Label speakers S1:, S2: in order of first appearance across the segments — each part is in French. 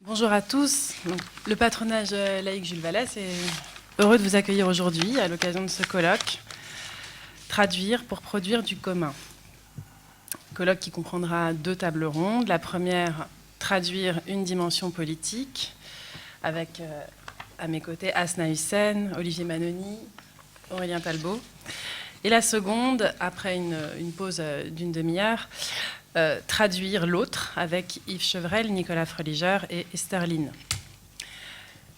S1: Bonjour à tous. Donc, le patronage laïque Jules Vallès est heureux de vous accueillir aujourd'hui à l'occasion de ce colloque « Traduire pour produire du commun ». Colloque qui comprendra 2 tables rondes. La première, traduire une dimension politique, avec à mes côtés Asna Hussein, Olivier Manoni, Aurélien Talbot. Et la seconde, après une pause d'une demi-heure, traduire l'autre avec Yves Chevrel, Nicolas Freliger et Esther Line.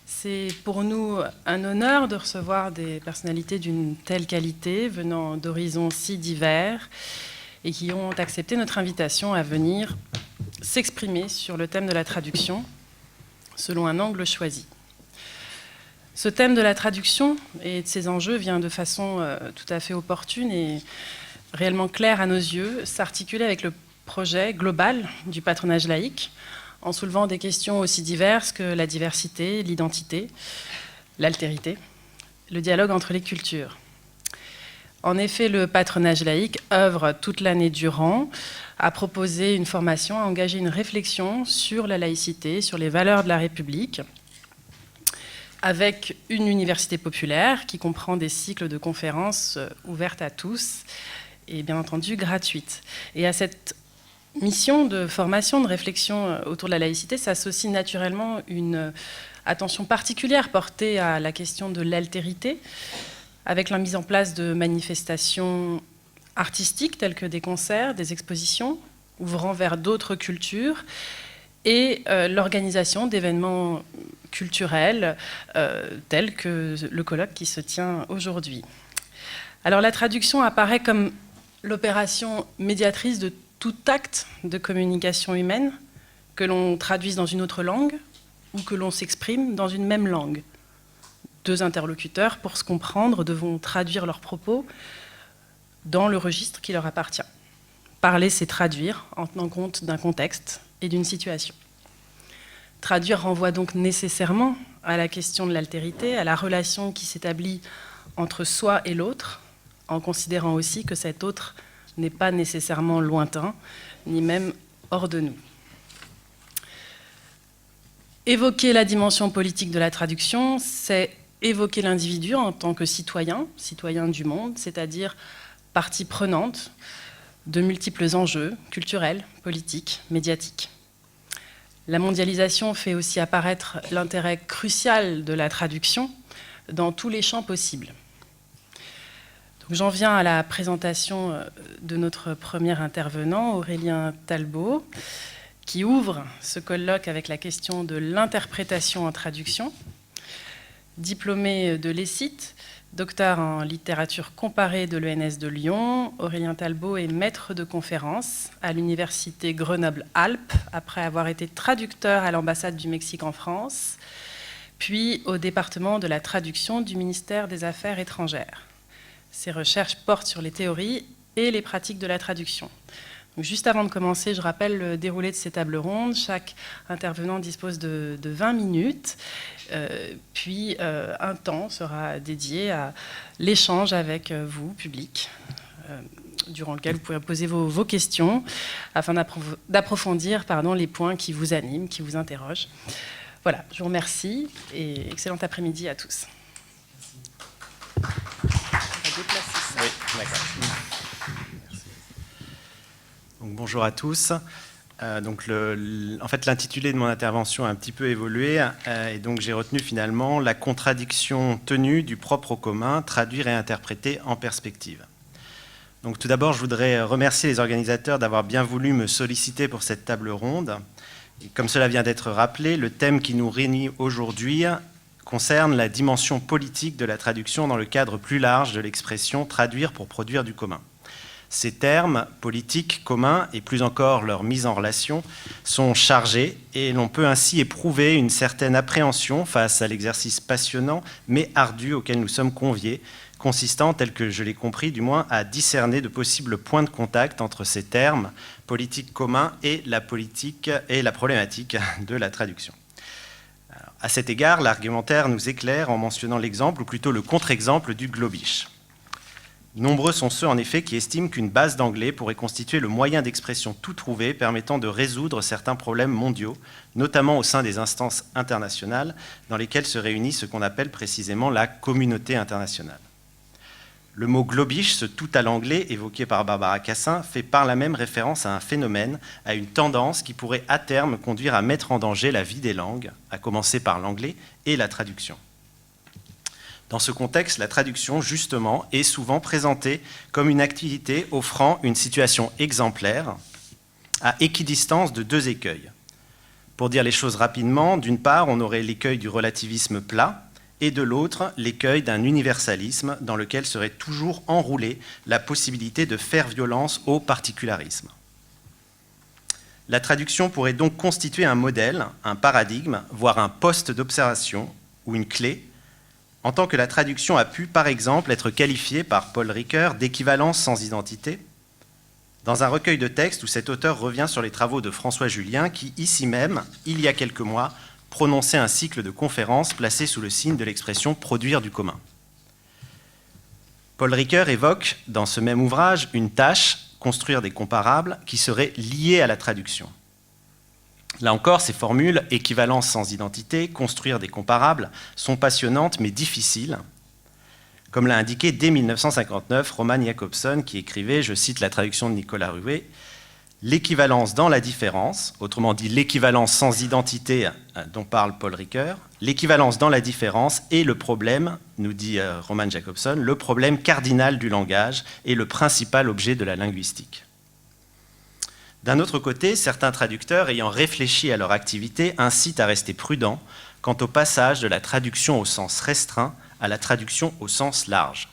S1: C'est pour nous un honneur de recevoir des personnalités d'une telle qualité, venant d'horizons si divers, et qui ont accepté notre invitation à venir s'exprimer sur le thème de la traduction, selon un angle choisi. Ce thème de la traduction et de ses enjeux vient de façon tout à fait opportune et réellement claire à nos yeux, s'articuler avec le projet global du patronage laïque, en soulevant des questions aussi diverses que la diversité, l'identité, l'altérité, le dialogue entre les cultures. En effet, le patronage laïque œuvre toute l'année durant à proposer une formation, à engager une réflexion sur la laïcité, sur les valeurs de la République, avec une université populaire qui comprend des cycles de conférences ouvertes à tous et bien entendu gratuites. Et à cette mission de formation, de réflexion autour de la laïcité s'associe naturellement une attention particulière portée à la question de l'altérité, avec la mise en place de manifestations artistiques telles que des concerts, des expositions, ouvrant vers d'autres cultures, et l'organisation d'événements culturels tels que le colloque qui se tient aujourd'hui. Alors la traduction apparaît comme l'opération médiatrice de tout acte de communication humaine, que l'on traduise dans une autre langue ou que l'on s'exprime dans une même langue. 2 interlocuteurs, pour se comprendre, devront traduire leurs propos dans le registre qui leur appartient. Parler, c'est traduire en tenant compte d'un contexte et d'une situation. Traduire renvoie donc nécessairement à la question de l'altérité, à la relation qui s'établit entre soi et l'autre, en considérant aussi que cet autre n'est pas nécessairement lointain, ni même hors de nous. Évoquer la dimension politique de la traduction, c'est évoquer l'individu en tant que citoyen, citoyen du monde, c'est-à-dire partie prenante de multiples enjeux culturels, politiques, médiatiques. La mondialisation fait aussi apparaître l'intérêt crucial de la traduction dans tous les champs possibles. J'en viens à la présentation de notre premier intervenant, Aurélien Talbot, qui ouvre ce colloque avec la question de l'interprétation en traduction. Diplômé de l'ESIT, docteur en littérature comparée de l'ENS de Lyon, Aurélien Talbot est maître de conférence à l'université Grenoble-Alpes, après avoir été traducteur à l'ambassade du Mexique en France, puis au département de la traduction du ministère des Affaires étrangères. Ses recherches portent sur les théories et les pratiques de la traduction. Donc, juste avant de commencer, je rappelle le déroulé de ces tables rondes. Chaque intervenant dispose de 20 minutes, puis un temps sera dédié à l'échange avec vous, public, durant lequel vous pourrez poser vos questions afin d'approfondir les points qui vous animent, qui vous interrogent. Voilà, je vous remercie et excellent après-midi à tous.
S2: Oui, d'accord. Donc, bonjour à tous. En fait, l'intitulé de mon intervention a un petit peu évolué et donc j'ai retenu finalement la contradiction tenue du propre au commun, traduire et interpréter en perspective. Donc tout d'abord, je voudrais remercier les organisateurs d'avoir bien voulu me solliciter pour cette table ronde. Et comme cela vient d'être rappelé, le thème qui nous réunit aujourd'hui concerne la dimension politique de la traduction dans le cadre plus large de l'expression « traduire pour produire du commun ». Ces termes, politiques, communs, et plus encore leur mise en relation, sont chargés et l'on peut ainsi éprouver une certaine appréhension face à l'exercice passionnant mais ardu auquel nous sommes conviés, consistant, tel que je l'ai compris du moins, à discerner de possibles points de contact entre ces termes, politique commun, et la politique et la problématique de la traduction. Alors, à cet égard, l'argumentaire nous éclaire en mentionnant l'exemple, ou plutôt le contre-exemple du globish. Nombreux sont ceux, en effet, qui estiment qu'une base d'anglais pourrait constituer le moyen d'expression tout trouvé permettant de résoudre certains problèmes mondiaux, notamment au sein des instances internationales dans lesquelles se réunit ce qu'on appelle précisément la communauté internationale. Le mot globish, ce tout à l'anglais évoqué par Barbara Cassin, fait par là même référence à un phénomène, à une tendance qui pourrait à terme conduire à mettre en danger la vie des langues, à commencer par l'anglais et la traduction. Dans ce contexte, la traduction, justement, est souvent présentée comme une activité offrant une situation exemplaire, à équidistance de deux écueils. Pour dire les choses rapidement, d'une part, on aurait l'écueil du relativisme plat, et de l'autre, l'écueil d'un universalisme dans lequel serait toujours enroulée la possibilité de faire violence au particularisme. La traduction pourrait donc constituer un modèle, un paradigme, voire un poste d'observation ou une clé, en tant que la traduction a pu, par exemple, être qualifiée par Paul Ricoeur d'équivalence sans identité, dans un recueil de textes où cet auteur revient sur les travaux de François Julien qui, ici même, il y a quelques mois, prononçait un cycle de conférences placé sous le signe de l'expression « produire du commun ». Paul Ricoeur évoque, dans ce même ouvrage, une tâche, construire des comparables, qui serait liée à la traduction. Là encore, ces formules, équivalence sans identité, construire des comparables, sont passionnantes mais difficiles, comme l'a indiqué dès 1959 Roman Jakobson, qui écrivait, je cite la traduction de Nicolas Rué, « L'équivalence dans la différence », autrement dit l'équivalence sans identité dont parle Paul Ricoeur, l'équivalence dans la différence est le problème, nous dit Roman Jakobson, le problème cardinal du langage et le principal objet de la linguistique. D'un autre côté, certains traducteurs, ayant réfléchi à leur activité, incitent à rester prudents quant au passage de la traduction au sens restreint à la traduction au sens large,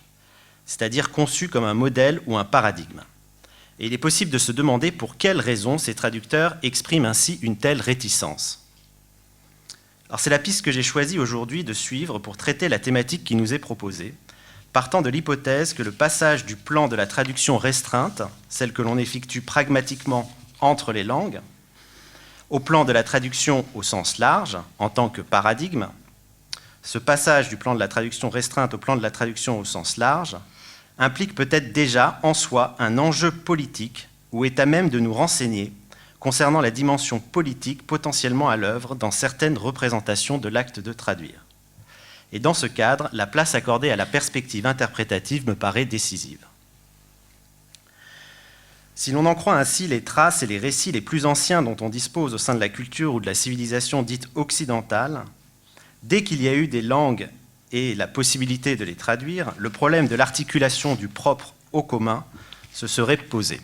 S2: c'est-à-dire conçue comme un modèle ou un paradigme. Et il est possible de se demander pour quelles raisons ces traducteurs expriment ainsi une telle réticence. Alors c'est la piste que j'ai choisi aujourd'hui de suivre pour traiter la thématique qui nous est proposée, partant de l'hypothèse que le passage du plan de la traduction restreinte, celle que l'on effectue pragmatiquement entre les langues, au plan de la traduction au sens large, en tant que paradigme, ce passage du plan de la traduction restreinte au plan de la traduction au sens large implique peut-être déjà en soi un enjeu politique ou est à même de nous renseigner concernant la dimension politique potentiellement à l'œuvre dans certaines représentations de l'acte de traduire. Et dans ce cadre, la place accordée à la perspective interprétative me paraît décisive. Si l'on en croit ainsi les traces et les récits les plus anciens dont on dispose au sein de la culture ou de la civilisation dite occidentale, dès qu'il y a eu des langues et la possibilité de les traduire, le problème de l'articulation du propre au commun se serait posé.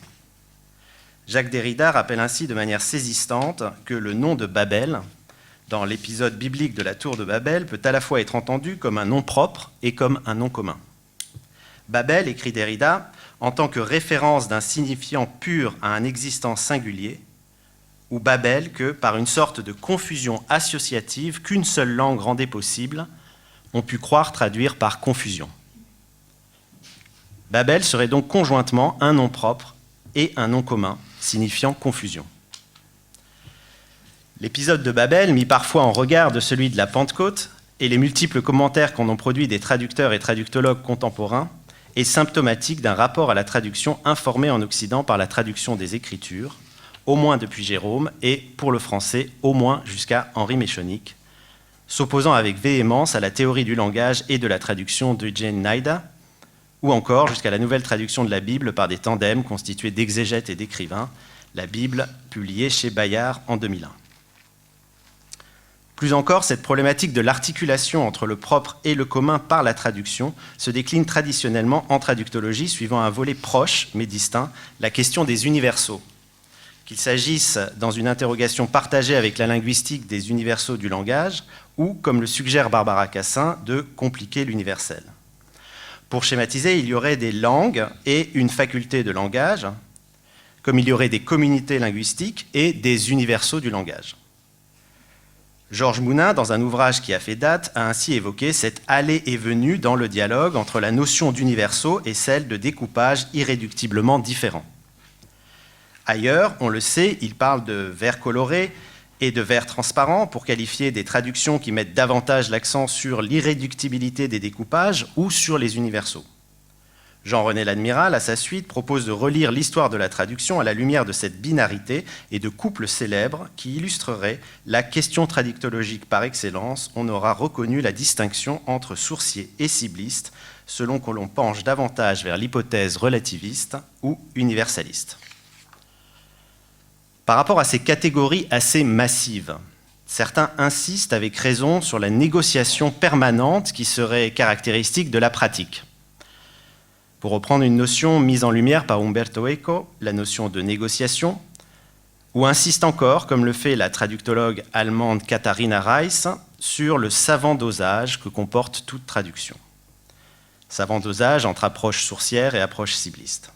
S2: Jacques Derrida rappelle ainsi de manière saisissante que le nom de Babel, dans l'épisode biblique de la tour de Babel, peut à la fois être entendu comme un nom propre et comme un nom commun. Babel, écrit Derrida, en tant que référence d'un signifiant pur à un existant singulier, ou Babel que, par une sorte de confusion associative qu'une seule langue rendait possible, on pu croire traduire par confusion. Babel serait donc conjointement un nom propre et un nom commun, signifiant confusion. L'épisode de Babel, mis parfois en regard de celui de la Pentecôte, et les multiples commentaires qu'en ont produit des traducteurs et traductologues contemporains, est symptomatique d'un rapport à la traduction informé en Occident par la traduction des Écritures, au moins depuis Jérôme, et pour le français, au moins jusqu'à Henri Méchonic, s'opposant avec véhémence à la théorie du langage et de la traduction d'Eugene Nida, ou encore jusqu'à la nouvelle traduction de la Bible par des tandems constitués d'exégètes et d'écrivains, la Bible publiée chez Bayard en 2001. Plus encore, cette problématique de l'articulation entre le propre et le commun par la traduction se décline traditionnellement en traductologie suivant un volet proche mais distinct, la question des universaux. Qu'il s'agisse dans une interrogation partagée avec la linguistique des universaux du langage ou, comme le suggère Barbara Cassin, de compliquer l'universel. Pour schématiser, il y aurait des langues et une faculté de langage, comme il y aurait des communautés linguistiques et des universaux du langage. Georges Mounin, dans un ouvrage qui a fait date, a ainsi évoqué cette allée et venue dans le dialogue entre la notion d'universaux et celle de découpage irréductiblement différent. Ailleurs, on le sait, il parle de vers colorés et de vers transparents pour qualifier des traductions qui mettent davantage l'accent sur l'irréductibilité des découpages ou sur les universaux. Jean-René L'Admiral, à sa suite, propose de relire l'histoire de la traduction à la lumière de cette binarité et de couples célèbres qui illustreraient la question traductologique par excellence. On aura reconnu la distinction entre sourcier et cibliste, selon que l'on penche davantage vers l'hypothèse relativiste ou universaliste. Par rapport à ces catégories assez massives, certains insistent avec raison sur la négociation permanente qui serait caractéristique de la pratique. Pour reprendre une notion mise en lumière par Umberto Eco, la notion de négociation, ou insiste encore, comme le fait la traductologue allemande Katharina Reiss, sur le savant dosage que comporte toute traduction. Savant dosage entre approche sourcière et approche cibliste.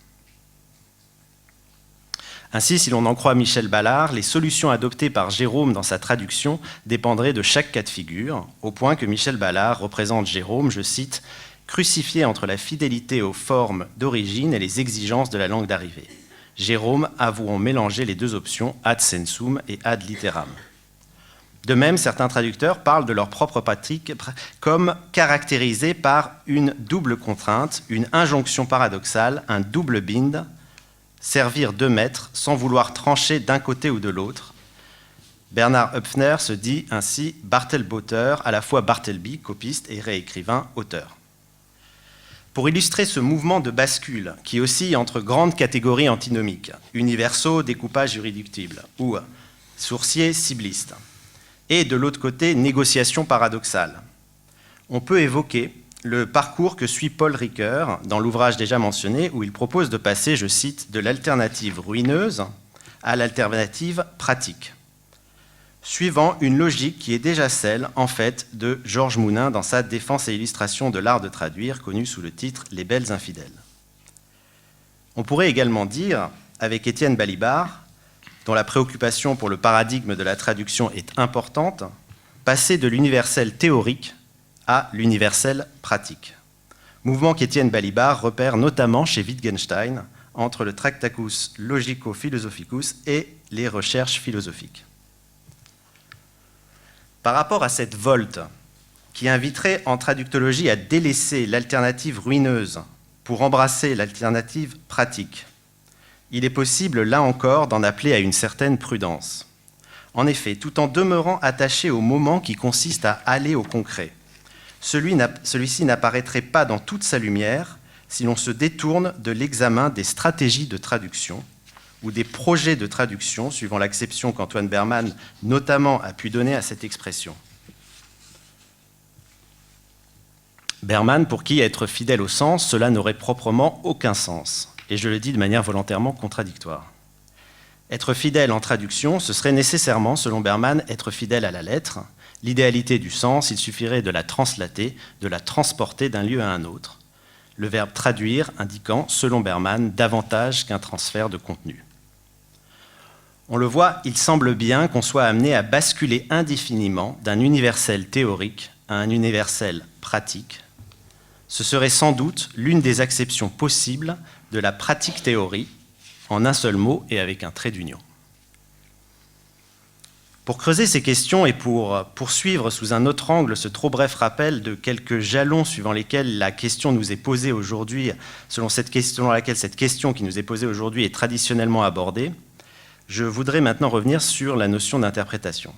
S2: Ainsi, si l'on en croit Michel Ballard, les solutions adoptées par Jérôme dans sa traduction dépendraient de chaque cas de figure, au point que Michel Ballard représente Jérôme, je cite, « crucifié entre la fidélité aux formes d'origine et les exigences de la langue d'arrivée. Jérôme avouant mélanger les deux options ad sensum et ad litteram. » De même, certains traducteurs parlent de leur propre pratique comme caractérisée par une double contrainte, une injonction paradoxale, un double bind, servir de maître sans vouloir trancher d'un côté ou de l'autre. Bernard Höpfner se dit ainsi Barthelbauteur, à la fois Bartleby, copiste, et réécrivain, auteur. Pour illustrer ce mouvement de bascule qui oscille entre grandes catégories antinomiques, universaux, découpage irréductible, ou sourcier, cibliste, et de l'autre côté, négociation paradoxale, on peut évoquer le parcours que suit Paul Ricoeur dans l'ouvrage déjà mentionné où il propose de passer, je cite, de l'alternative ruineuse à l'alternative pratique, suivant une logique qui est déjà celle, en fait, de Georges Mounin dans sa Défense et illustration de l'art de traduire, connue sous le titre « Les belles infidèles ». On pourrait également dire, avec Étienne Balibar, dont la préoccupation pour le paradigme de la traduction est importante, passer de l'universel théorique à l'universel pratique. Mouvement qu'Étienne Balibar repère notamment chez Wittgenstein entre le Tractatus Logico-Philosophicus et les recherches philosophiques. Par rapport à cette volte qui inviterait en traductologie à délaisser l'alternative ruineuse pour embrasser l'alternative pratique, il est possible, là encore, d'en appeler à une certaine prudence. En effet, tout en demeurant attaché au moment qui consiste à aller au concret, celui-ci n'apparaîtrait pas dans toute sa lumière si l'on se détourne de l'examen des stratégies de traduction ou des projets de traduction, suivant l'acception qu'Antoine Berman notamment a pu donner à cette expression. Berman, pour qui être fidèle au sens, cela n'aurait proprement aucun sens, et je le dis de manière volontairement contradictoire. Être fidèle en traduction, ce serait nécessairement, selon Berman, être fidèle à la lettre. L'idéalité du sens, il suffirait de la translater, de la transporter d'un lieu à un autre. Le verbe traduire indiquant, selon Berman, davantage qu'un transfert de contenu. On le voit, il semble bien qu'on soit amené à basculer indéfiniment d'un universel théorique à un universel pratique. Ce serait sans doute l'une des acceptions possibles de la pratique-théorie, en un seul mot et avec un trait d'union. Pour creuser ces questions et pour poursuivre sous un autre angle ce trop bref rappel de quelques jalons suivant lesquels la question nous est posée aujourd'hui, selon laquelle cette question qui nous est posée aujourd'hui est traditionnellement abordée, je voudrais maintenant revenir sur la notion d'interprétation.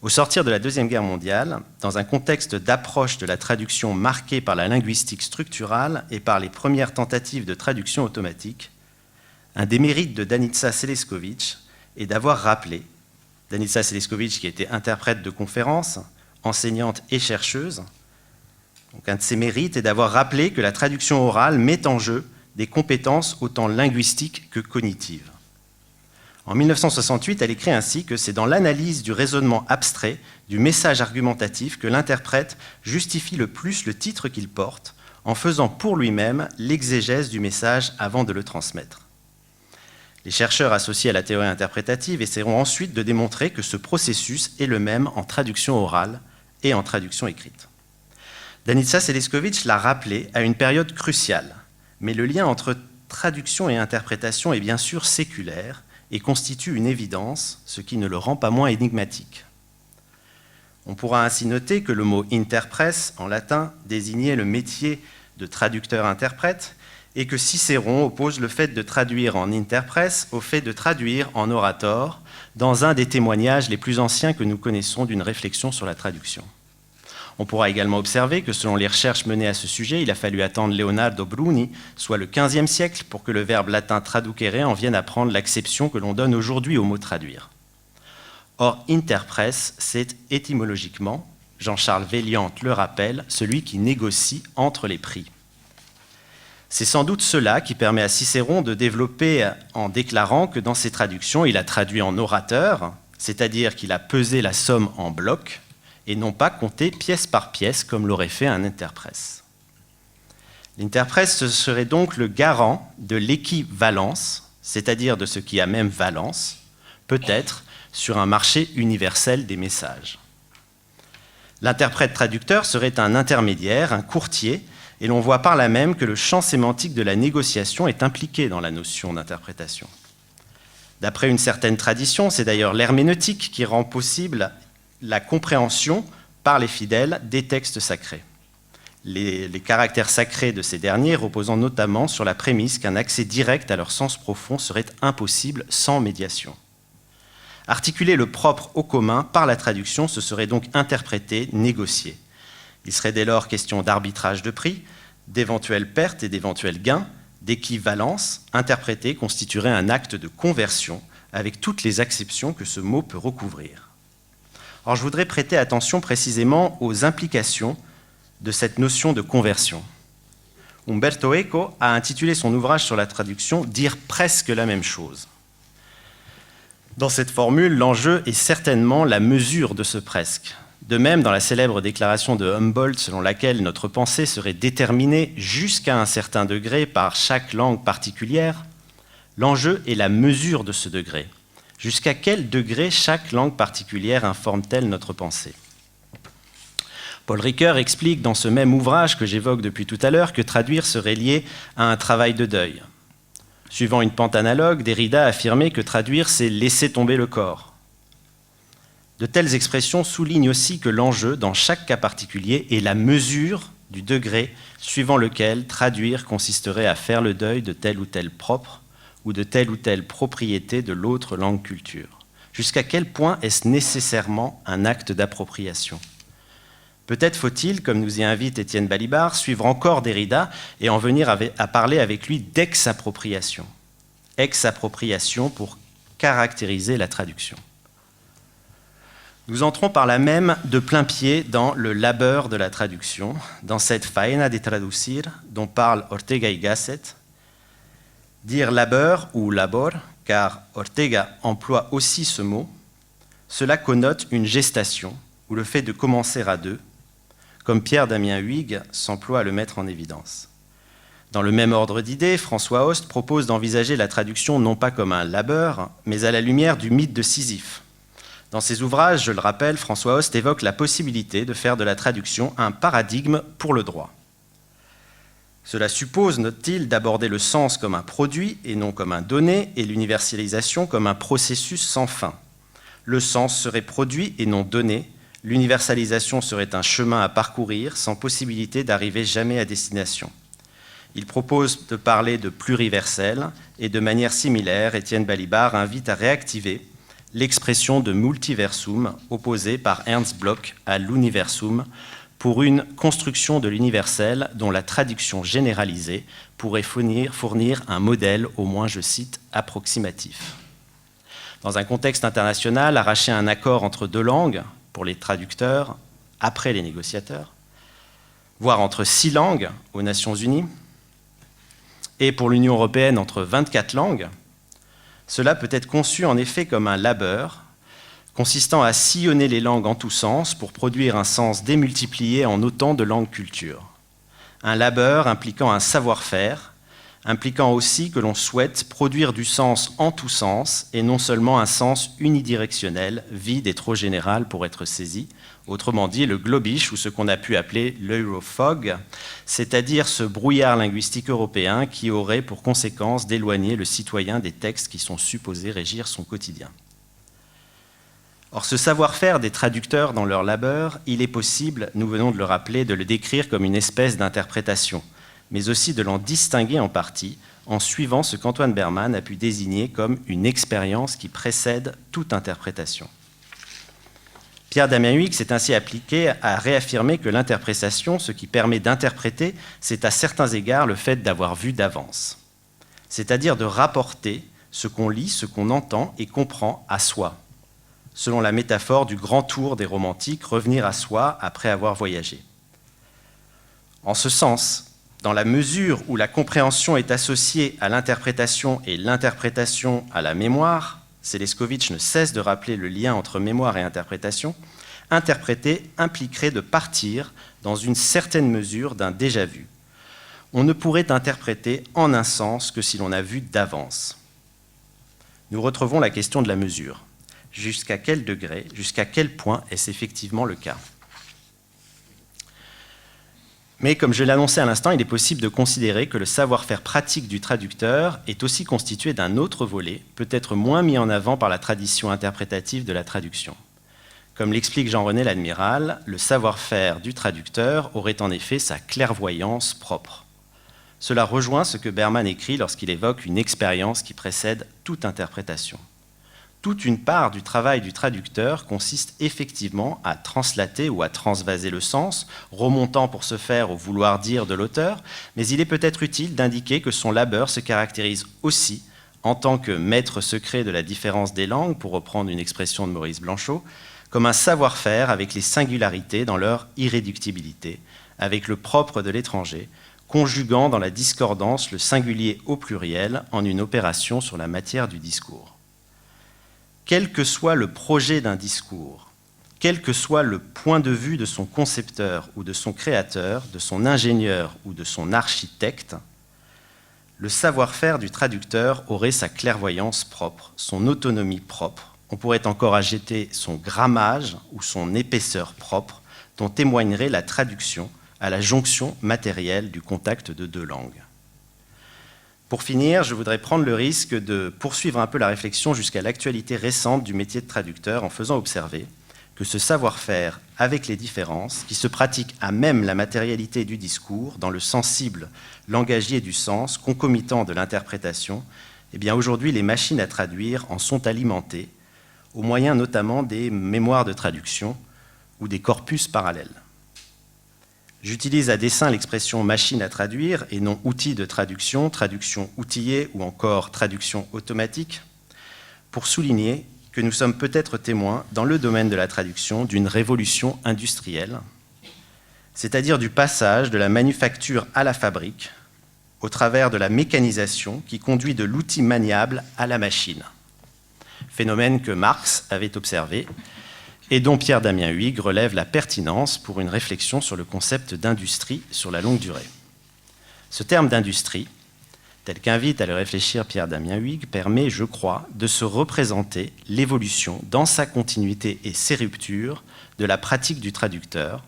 S2: Au sortir de la Deuxième Guerre mondiale, dans un contexte d'approche de la traduction marqué par la linguistique structurale et par les premières tentatives de traduction automatique, un des mérites de Danica Seleskovic est d'avoir rappelé, Danica Seleskovic qui était interprète de conférences, enseignante et chercheuse, donc un de ses mérites est d'avoir rappelé que la traduction orale met en jeu des compétences autant linguistiques que cognitives. En 1968, elle écrit ainsi que c'est dans l'analyse du raisonnement abstrait, du message argumentatif, que l'interprète justifie le plus le titre qu'il porte, en faisant pour lui-même l'exégèse du message avant de le transmettre. Les chercheurs associés à la théorie interprétative essaieront ensuite de démontrer que ce processus est le même en traduction orale et en traduction écrite. Danica Seleskovic l'a rappelé à une période cruciale, mais le lien entre traduction et interprétation est bien sûr séculaire, et constitue une évidence, ce qui ne le rend pas moins énigmatique. On pourra ainsi noter que le mot interpres, en latin, désignait le métier de traducteur-interprète, et que Cicéron oppose le fait de traduire en interprèce au fait de traduire en orator, dans un des témoignages les plus anciens que nous connaissons d'une réflexion sur la traduction. On pourra également observer que selon les recherches menées à ce sujet, il a fallu attendre Leonardo Bruni, soit le XVe siècle, pour que le verbe latin traducere en vienne à prendre l'acception que l'on donne aujourd'hui au mot traduire. Or, interprèce, c'est étymologiquement, Jean-Charles Véliante le rappelle, celui qui négocie entre les prix. C'est sans doute cela qui permet à Cicéron de développer en déclarant que dans ses traductions, il a traduit en orateur, c'est-à-dire qu'il a pesé la somme en blocs, et non pas compté pièce par pièce comme l'aurait fait un interprèce. L'interprèce ce serait donc le garant de l'équivalence, c'est-à-dire de ce qui a même valence, peut-être sur un marché universel des messages. L'interprète-traducteur serait un intermédiaire, un courtier, et l'on voit par là même que le champ sémantique de la négociation est impliqué dans la notion d'interprétation. D'après une certaine tradition, c'est d'ailleurs l'herméneutique qui rend possible la compréhension par les fidèles des textes sacrés. Les caractères sacrés de ces derniers reposant notamment sur la prémisse qu'un accès direct à leur sens profond serait impossible sans médiation. Articuler le propre au commun par la traduction, ce serait donc interpréter, négocier. Il serait dès lors question d'arbitrage de prix, d'éventuelles pertes et d'éventuels gains, d'équivalence. Interpréter constituerait un acte de conversion avec toutes les acceptions que ce mot peut recouvrir. Alors, je voudrais prêter attention précisément aux implications de cette notion de conversion. Umberto Eco a intitulé son ouvrage sur la traduction « Dire presque la même chose ». Dans cette formule, l'enjeu est certainement la mesure de ce presque. De même, dans la célèbre déclaration de Humboldt selon laquelle notre pensée serait déterminée jusqu'à un certain degré par chaque langue particulière, l'enjeu est la mesure de ce degré. Jusqu'à quel degré chaque langue particulière informe-t-elle notre pensée ? Paul Ricoeur explique dans ce même ouvrage que j'évoque depuis tout à l'heure que traduire serait lié à un travail de deuil. Suivant une pente analogue, Derrida affirmait que traduire, c'est laisser tomber le corps. De telles expressions soulignent aussi que l'enjeu, dans chaque cas particulier, est la mesure du degré suivant lequel traduire consisterait à faire le deuil de tel ou tel propre, ou de telle ou telle propriété de l'autre langue culture. Jusqu'à quel point est-ce nécessairement un acte d'appropriation ? Peut-être faut-il, comme nous y invite Étienne Balibar, suivre encore Derrida et en venir à parler avec lui d'ex-appropriation. Ex-appropriation pour caractériser la traduction. Nous entrons par là même de plein pied dans le labeur de la traduction, dans cette faena de traducir dont parle Ortega y Gasset. Dire labeur ou labor, car Ortega emploie aussi ce mot, cela connote une gestation ou le fait de commencer à deux, comme Pierre-Damien Huyghe s'emploie à le mettre en évidence. Dans le même ordre d'idées, François Host propose d'envisager la traduction non pas comme un labeur, mais à la lumière du mythe de Sisyphe. Dans ses ouvrages, je le rappelle, François Host évoque la possibilité de faire de la traduction un paradigme pour le droit. Cela suppose, note-t-il, d'aborder le sens comme un produit et non comme un donné, et l'universalisation comme un processus sans fin. Le sens serait produit et non donné, l'universalisation serait un chemin à parcourir sans possibilité d'arriver jamais à destination. Il propose de parler de pluriversel et de manière similaire, Étienne Balibar invite à réactiver l'expression de multiversum opposée par Ernst Bloch à l'universum pour une construction de l'universel dont la traduction généralisée pourrait fournir un modèle, au moins, je cite, approximatif. Dans un contexte international, arracher un accord entre deux langues, pour les traducteurs, après les négociateurs, voire entre 6 langues aux Nations Unies, et pour l'Union européenne entre 24 langues, cela peut être conçu en effet comme un labeur, consistant à sillonner les langues en tous sens pour produire un sens démultiplié en autant de langues cultures. Un labeur impliquant un savoir-faire, impliquant aussi que l'on souhaite produire du sens en tous sens et non seulement un sens unidirectionnel, vide et trop général pour être saisi, autrement dit le globish ou ce qu'on a pu appeler l'eurofog, c'est-à-dire ce brouillard linguistique européen qui aurait pour conséquence d'éloigner le citoyen des textes qui sont supposés régir son quotidien. Or, ce savoir-faire des traducteurs dans leur labeur, il est possible, nous venons de le rappeler, de le décrire comme une espèce d'interprétation, mais aussi de l'en distinguer en partie, en suivant ce qu'Antoine Berman a pu désigner comme une expérience qui précède toute interprétation. Pierre-Damien Huyghe s'est ainsi appliqué à réaffirmer que l'interprétation, ce qui permet d'interpréter, c'est à certains égards le fait d'avoir vu d'avance, c'est-à-dire de rapporter ce qu'on lit, ce qu'on entend et comprend à soi, selon la métaphore du grand tour des romantiques, revenir à soi après avoir voyagé. En ce sens, dans la mesure où la compréhension est associée à l'interprétation et l'interprétation à la mémoire, Séleskovitch ne cesse de rappeler le lien entre mémoire et interprétation, interpréter impliquerait de partir dans une certaine mesure d'un déjà-vu. On ne pourrait interpréter en un sens que si l'on a vu d'avance. Nous retrouvons la question de la mesure. Jusqu'à quel degré, jusqu'à quel point est-ce effectivement le cas ? Mais comme je l'ai annoncé à l'instant, il est possible de considérer que le savoir-faire pratique du traducteur est aussi constitué d'un autre volet, peut-être moins mis en avant par la tradition interprétative de la traduction. Comme l'explique Jean-René Ladmiral, le savoir-faire du traducteur aurait en effet sa clairvoyance propre. Cela rejoint ce que Berman écrit lorsqu'il évoque une expérience qui précède toute interprétation. Toute une part du travail du traducteur consiste effectivement à translater ou à transvaser le sens, remontant pour ce faire au vouloir dire de l'auteur, mais il est peut-être utile d'indiquer que son labeur se caractérise aussi en tant que maître secret de la différence des langues, pour reprendre une expression de Maurice Blanchot, comme un savoir-faire avec les singularités dans leur irréductibilité, avec le propre de l'étranger, conjuguant dans la discordance le singulier au pluriel en une opération sur la matière du discours. Quel que soit le projet d'un discours, quel que soit le point de vue de son concepteur ou de son créateur, de son ingénieur ou de son architecte, le savoir-faire du traducteur aurait sa clairvoyance propre, son autonomie propre. On pourrait encore ajouter son grammage ou son épaisseur propre, dont témoignerait la traduction à la jonction matérielle du contact de deux langues. Pour finir, je voudrais prendre le risque de poursuivre un peu la réflexion jusqu'à l'actualité récente du métier de traducteur en faisant observer que ce savoir-faire avec les différences, qui se pratique à même la matérialité du discours, dans le sensible langagier du sens, concomitant de l'interprétation, eh bien aujourd'hui les machines à traduire en sont alimentées, au moyen notamment des mémoires de traduction ou des corpus parallèles. J'utilise à dessein l'expression machine à traduire et non outil de traduction, traduction outillée ou encore traduction automatique, pour souligner que nous sommes peut-être témoins, dans le domaine de la traduction, d'une révolution industrielle, c'est-à-dire du passage de la manufacture à la fabrique, au travers de la mécanisation qui conduit de l'outil maniable à la machine. Phénomène que Marx avait observé et dont Pierre-Damien Huyghe relève la pertinence pour une réflexion sur le concept d'industrie sur la longue durée. Ce terme d'industrie, tel qu'invite à le réfléchir Pierre-Damien Huyghe, permet, je crois, de se représenter l'évolution dans sa continuité et ses ruptures de la pratique du traducteur,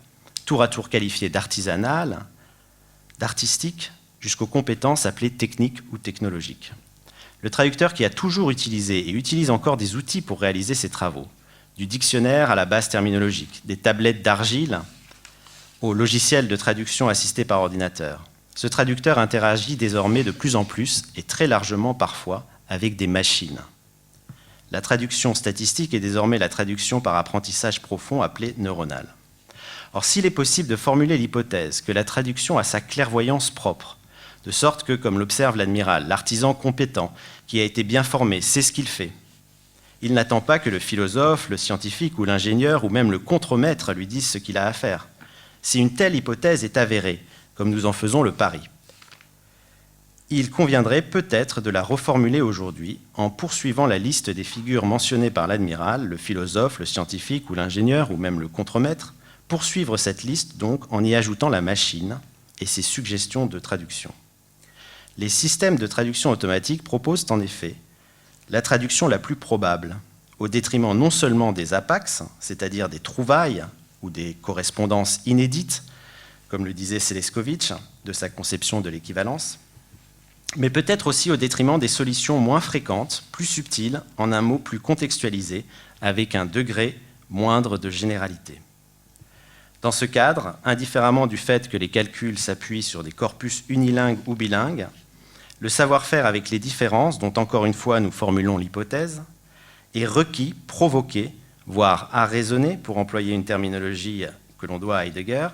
S2: tour à tour qualifiée d'artisanale, d'artistique, jusqu'aux compétences appelées techniques ou technologiques. Le traducteur qui a toujours utilisé et utilise encore des outils pour réaliser ses travaux, du dictionnaire à la base terminologique, des tablettes d'argile au logiciel de traduction assisté par ordinateur. Ce traducteur interagit désormais de plus en plus et très largement parfois avec des machines. La traduction statistique est désormais la traduction par apprentissage profond appelée neuronale. Or, s'il est possible de formuler l'hypothèse que la traduction a sa clairvoyance propre, de sorte que, comme l'observe l'admiral, l'artisan compétent, qui a été bien formé, sait ce qu'il fait, il n'attend pas que le philosophe, le scientifique ou l'ingénieur ou même le contremaître lui dise ce qu'il a à faire. Si une telle hypothèse est avérée, comme nous en faisons le pari, il conviendrait peut-être de la reformuler aujourd'hui en poursuivant la liste des figures mentionnées par l'admiral, le philosophe, le scientifique ou l'ingénieur ou même le contremaître, poursuivre cette liste donc en y ajoutant la machine et ses suggestions de traduction. Les systèmes de traduction automatique proposent en effet la traduction la plus probable, au détriment non seulement des apax, c'est-à-dire des trouvailles ou des correspondances inédites, comme le disait Séleskovitch, de sa conception de l'équivalence, mais peut-être aussi au détriment des solutions moins fréquentes, plus subtiles, en un mot plus contextualisé, avec un degré moindre de généralité. Dans ce cadre, indifféremment du fait que les calculs s'appuient sur des corpus unilingues ou bilingues, le savoir-faire avec les différences, dont encore une fois nous formulons l'hypothèse, est requis, provoqué, voire à raisonner, pour employer une terminologie que l'on doit à Heidegger,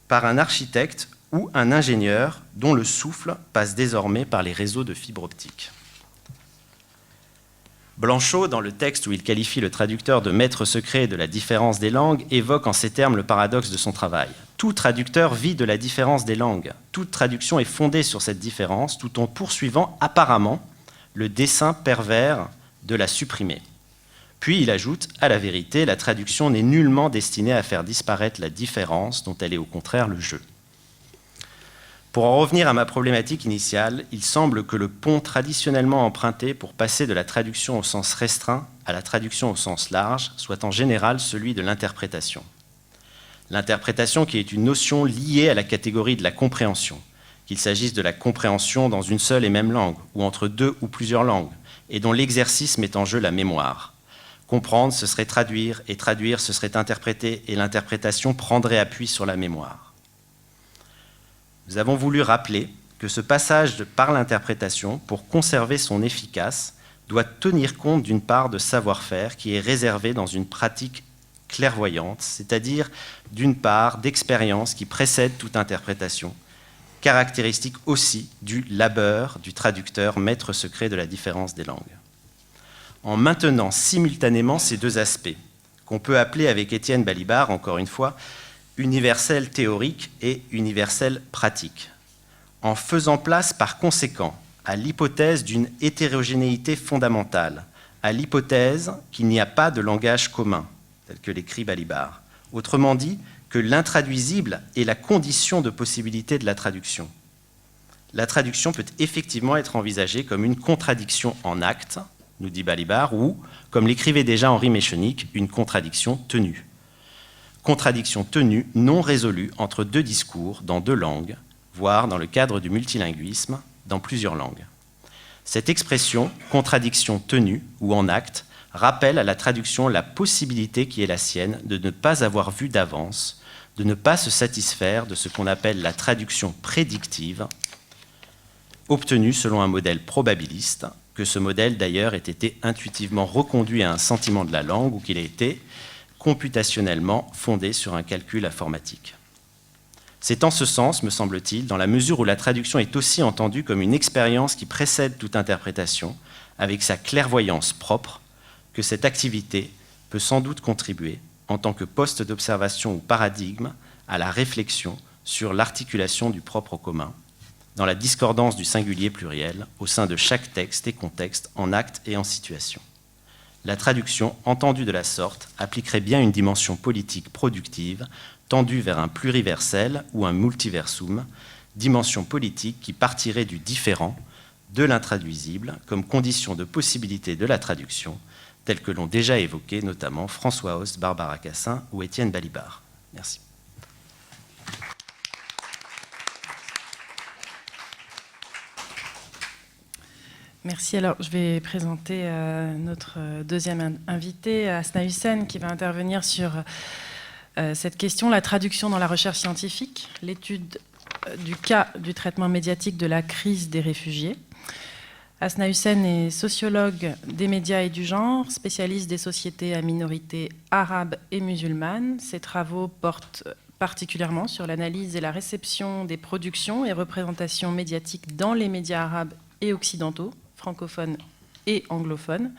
S2: par un architecte ou un ingénieur dont le souffle passe désormais par les réseaux de fibres optiques. Blanchot, dans le texte où il qualifie le traducteur de maître secret de la différence des langues, évoque en ces termes le paradoxe de son travail. Tout traducteur vit de la différence des langues. Toute traduction est fondée sur cette différence, tout en poursuivant apparemment le dessein pervers de la supprimer. Puis il ajoute, à la vérité, la traduction n'est nullement destinée à faire disparaître la différence, dont elle est au contraire le jeu. Pour en revenir à ma problématique initiale, il semble que le pont traditionnellement emprunté pour passer de la traduction au sens restreint à la traduction au sens large soit en général celui de l'interprétation. L'interprétation qui est une notion liée à la catégorie de la compréhension, qu'il s'agisse de la compréhension dans une seule et même langue, ou entre deux ou plusieurs langues, et dont l'exercice met en jeu la mémoire. Comprendre, ce serait traduire, et traduire, ce serait interpréter, et l'interprétation prendrait appui sur la mémoire. Nous avons voulu rappeler que ce passage par l'interprétation, pour conserver son efficace, doit tenir compte d'une part de savoir-faire qui est réservée dans une pratique clairvoyante, c'est-à-dire d'une part d'expérience qui précède toute interprétation, caractéristique aussi du labeur du traducteur maître secret de la différence des langues. En maintenant simultanément ces deux aspects, qu'on peut appeler avec Étienne Balibar, encore une fois, universel théorique et universel pratique, en faisant place par conséquent à l'hypothèse d'une hétérogénéité fondamentale, à l'hypothèse qu'il n'y a pas de langage commun, tel que l'écrit Balibar. Autrement dit, que l'intraduisible est la condition de possibilité de la traduction. La traduction peut effectivement être envisagée comme une contradiction en acte, nous dit Balibar, ou, comme l'écrivait déjà Henri Méchenique, une contradiction tenue. Contradiction tenue non résolue entre deux discours dans deux langues, voire dans le cadre du multilinguisme, dans plusieurs langues. Cette expression, contradiction tenue ou en acte, rappelle à la traduction la possibilité qui est la sienne de ne pas avoir vu d'avance, de ne pas se satisfaire de ce qu'on appelle la traduction prédictive, obtenue selon un modèle probabiliste, que ce modèle d'ailleurs ait été intuitivement reconduit à un sentiment de la langue ou qu'il ait été computationnellement fondé sur un calcul informatique. C'est en ce sens, me semble-t-il, dans la mesure où la traduction est aussi entendue comme une expérience qui précède toute interprétation, avec sa clairvoyance propre, que cette activité peut sans doute contribuer, en tant que poste d'observation ou paradigme, à la réflexion sur l'articulation du propre au commun, dans la discordance du singulier pluriel, au sein de chaque texte et contexte, en acte et en situation. La traduction, entendue de la sorte, appliquerait bien une dimension politique productive, tendue vers un pluriversel ou un multiversum, dimension politique qui partirait du différent, de l'intraduisible, comme condition de possibilité de la traduction, telle que l'ont déjà évoqué notamment François Host, Barbara Cassin ou Étienne Balibar. Merci.
S1: Merci. Alors, je vais présenter notre deuxième invité, Asna Hussein, qui va intervenir sur cette question, la traduction dans la recherche scientifique, l'étude du cas du traitement médiatique de la crise des réfugiés. Asna Hussein est sociologue des médias et du genre, spécialiste des sociétés à minorité arabe et musulmane. Ses travaux portent particulièrement sur l'analyse et la réception des productions et représentations médiatiques dans les médias arabes et occidentaux, francophones et anglophones.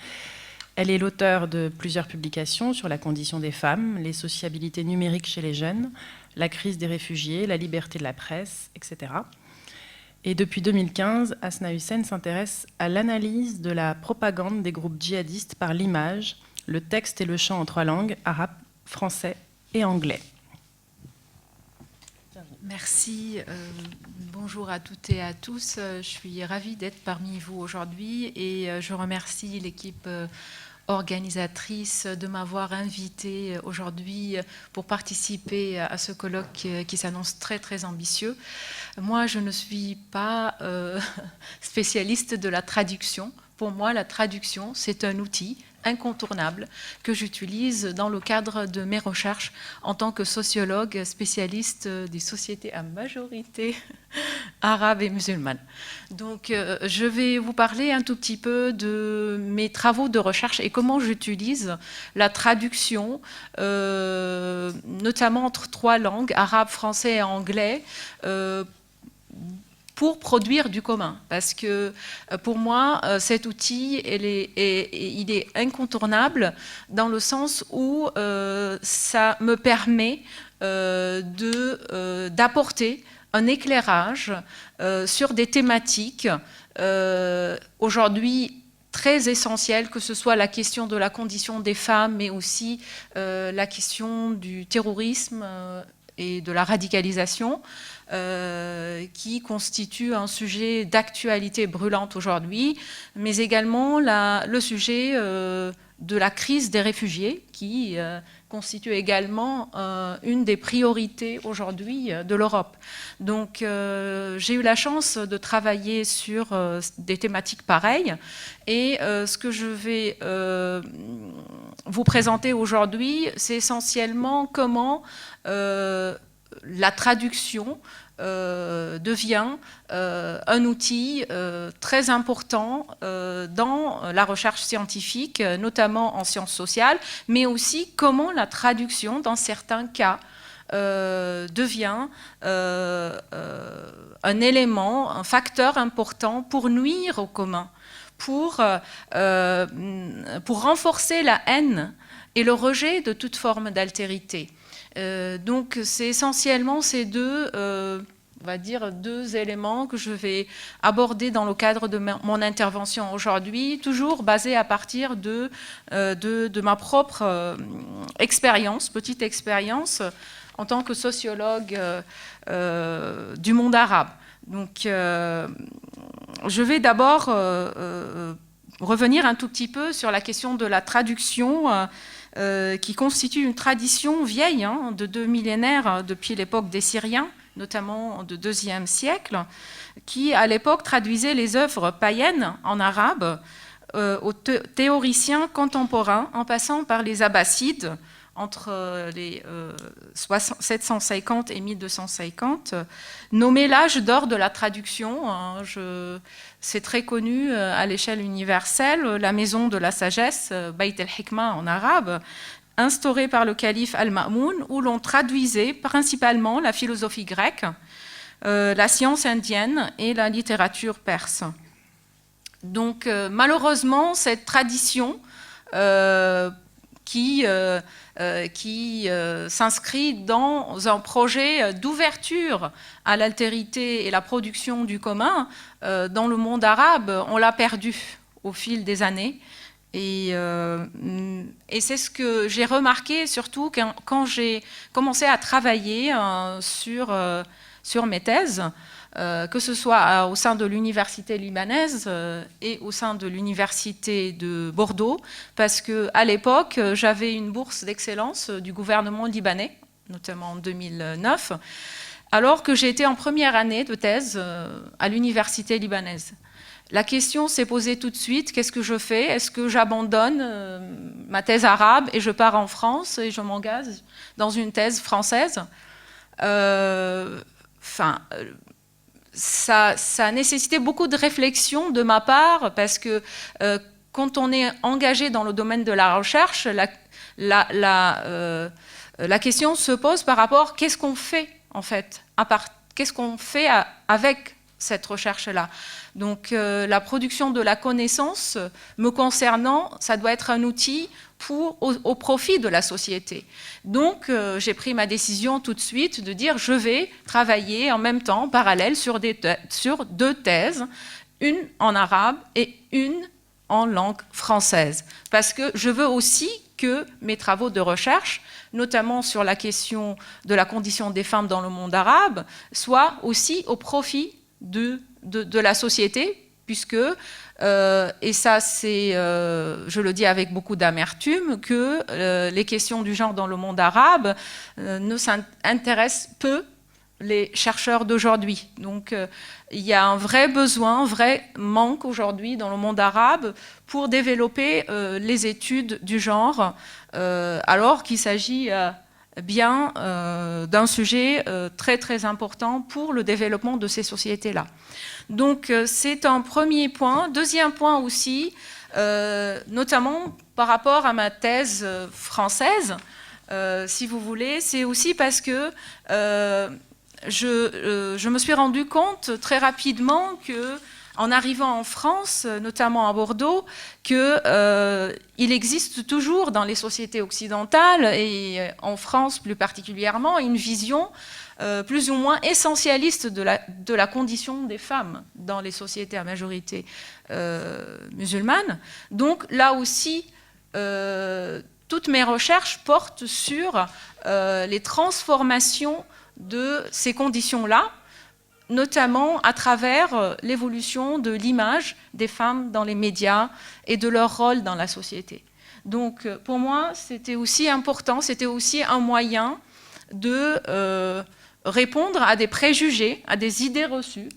S1: Elle est l'auteure de plusieurs publications sur la condition des femmes, les sociabilités numériques chez les jeunes, la crise des réfugiés, la liberté de la presse, etc. Et depuis 2015, Asna Hussein s'intéresse à l'analyse de la propagande des groupes djihadistes par l'image, le texte et le chant en trois langues, arabe, français et anglais.
S3: Merci. Bonjour à toutes et à tous. Je suis ravie d'être parmi vous aujourd'hui et je remercie l'équipe organisatrice de m'avoir invitée aujourd'hui pour participer à ce colloque qui s'annonce très très ambitieux. Moi, je ne suis pas spécialiste de la traduction. Pour moi, la traduction, c'est un outil, incontournable que j'utilise dans le cadre de mes recherches en tant que sociologue spécialiste des sociétés à majorité arabe et musulmane. Donc je vais vous parler un tout petit peu de mes travaux de recherche et comment j'utilise la traduction, notamment entre 3 langues, arabe, français et anglais, pour produire du commun. Parce que pour moi, cet outil, il est incontournable dans le sens où ça me permet d'apporter un éclairage sur des thématiques aujourd'hui très essentielles, que ce soit la question de la condition des femmes, mais aussi la question du terrorisme et de la radicalisation, qui constitue un sujet d'actualité brûlante aujourd'hui, mais également le sujet de la crise des réfugiés, qui constitue également une des priorités aujourd'hui de l'Europe. Donc j'ai eu la chance de travailler sur des thématiques pareilles, et ce que je vais vous présenter aujourd'hui, c'est essentiellement comment la traduction devient un outil très important dans la recherche scientifique, notamment en sciences sociales, mais aussi comment la traduction, dans certains cas, devient un élément, un facteur important pour nuire au commun, pour renforcer la haine et le rejet de toute forme d'altérité. Donc c'est essentiellement ces deux éléments que je vais aborder dans le cadre de mon intervention aujourd'hui, toujours basée à partir de ma propre expérience, petite expérience en tant que sociologue du monde arabe. Donc je vais d'abord revenir un tout petit peu sur la question de la traduction, qui constitue une tradition vieille, de 2 millénaires depuis l'époque des Syriens, notamment du IIe siècle, qui à l'époque traduisait les œuvres païennes en arabe aux théoriciens contemporains, en passant par les Abbassides entre les 750 et 1250, nommé l'âge d'or de la traduction. C'est très connu à l'échelle universelle, la maison de la sagesse, Bayt el-Hikma en arabe, instaurée par le calife Al-Ma'moun, où l'on traduisait principalement la philosophie grecque, la science indienne et la littérature perse. Donc malheureusement, cette tradition qui s'inscrit dans un projet d'ouverture à l'altérité et la production du commun, dans le monde arabe, on l'a perdu au fil des années. Et c'est ce que j'ai remarqué, surtout quand j'ai commencé à travailler sur mes thèses, que ce soit au sein de l'université libanaise et au sein de l'université de Bordeaux, parce qu'à l'époque, j'avais une bourse d'excellence du gouvernement libanais, notamment en 2009, alors que j'étais en première année de thèse à l'université libanaise. La question s'est posée tout de suite, qu'est-ce que je fais? Est-ce que j'abandonne ma thèse arabe et je pars en France et je m'engage dans une thèse française? Ça a nécessité beaucoup de réflexion de ma part, parce que quand on est engagé dans le domaine de la recherche, la question se pose par rapport à qu'est-ce qu'on fait en fait, qu'est-ce qu'on fait avec cette recherche-là. Donc la production de la connaissance, me concernant, ça doit être un outil au profit de la société. Donc j'ai pris ma décision tout de suite de dire je vais travailler en même temps, en parallèle, sur 2 thèses, une en arabe et une en langue française. Parce que je veux aussi que mes travaux de recherche, notamment sur la question de la condition des femmes dans le monde arabe, soient aussi au profit de la société, puisque, et ça c'est, je le dis avec beaucoup d'amertume, que les questions du genre dans le monde arabe ne s'intéressent peu les chercheurs d'aujourd'hui. Donc, il y a un vrai besoin, un vrai manque aujourd'hui dans le monde arabe pour développer les études du genre, alors qu'il s'agit bien d'un sujet très très important pour le développement de ces sociétés-là. Donc, c'est un premier point. Deuxième point aussi, notamment par rapport à ma thèse française, si vous voulez, c'est aussi parce que je me suis rendu compte très rapidement que, en arrivant en France, notamment à Bordeaux, qu'il existe toujours dans les sociétés occidentales, et en France plus particulièrement, une vision plus ou moins essentialiste de la condition des femmes dans les sociétés à majorité musulmane. Donc là aussi, toutes mes recherches portent sur les transformations de ces conditions-là, notamment à travers l'évolution de l'image des femmes dans les médias et de leur rôle dans la société. Donc pour moi, c'était aussi important, c'était aussi un moyen de répondre à des préjugés, à des idées reçues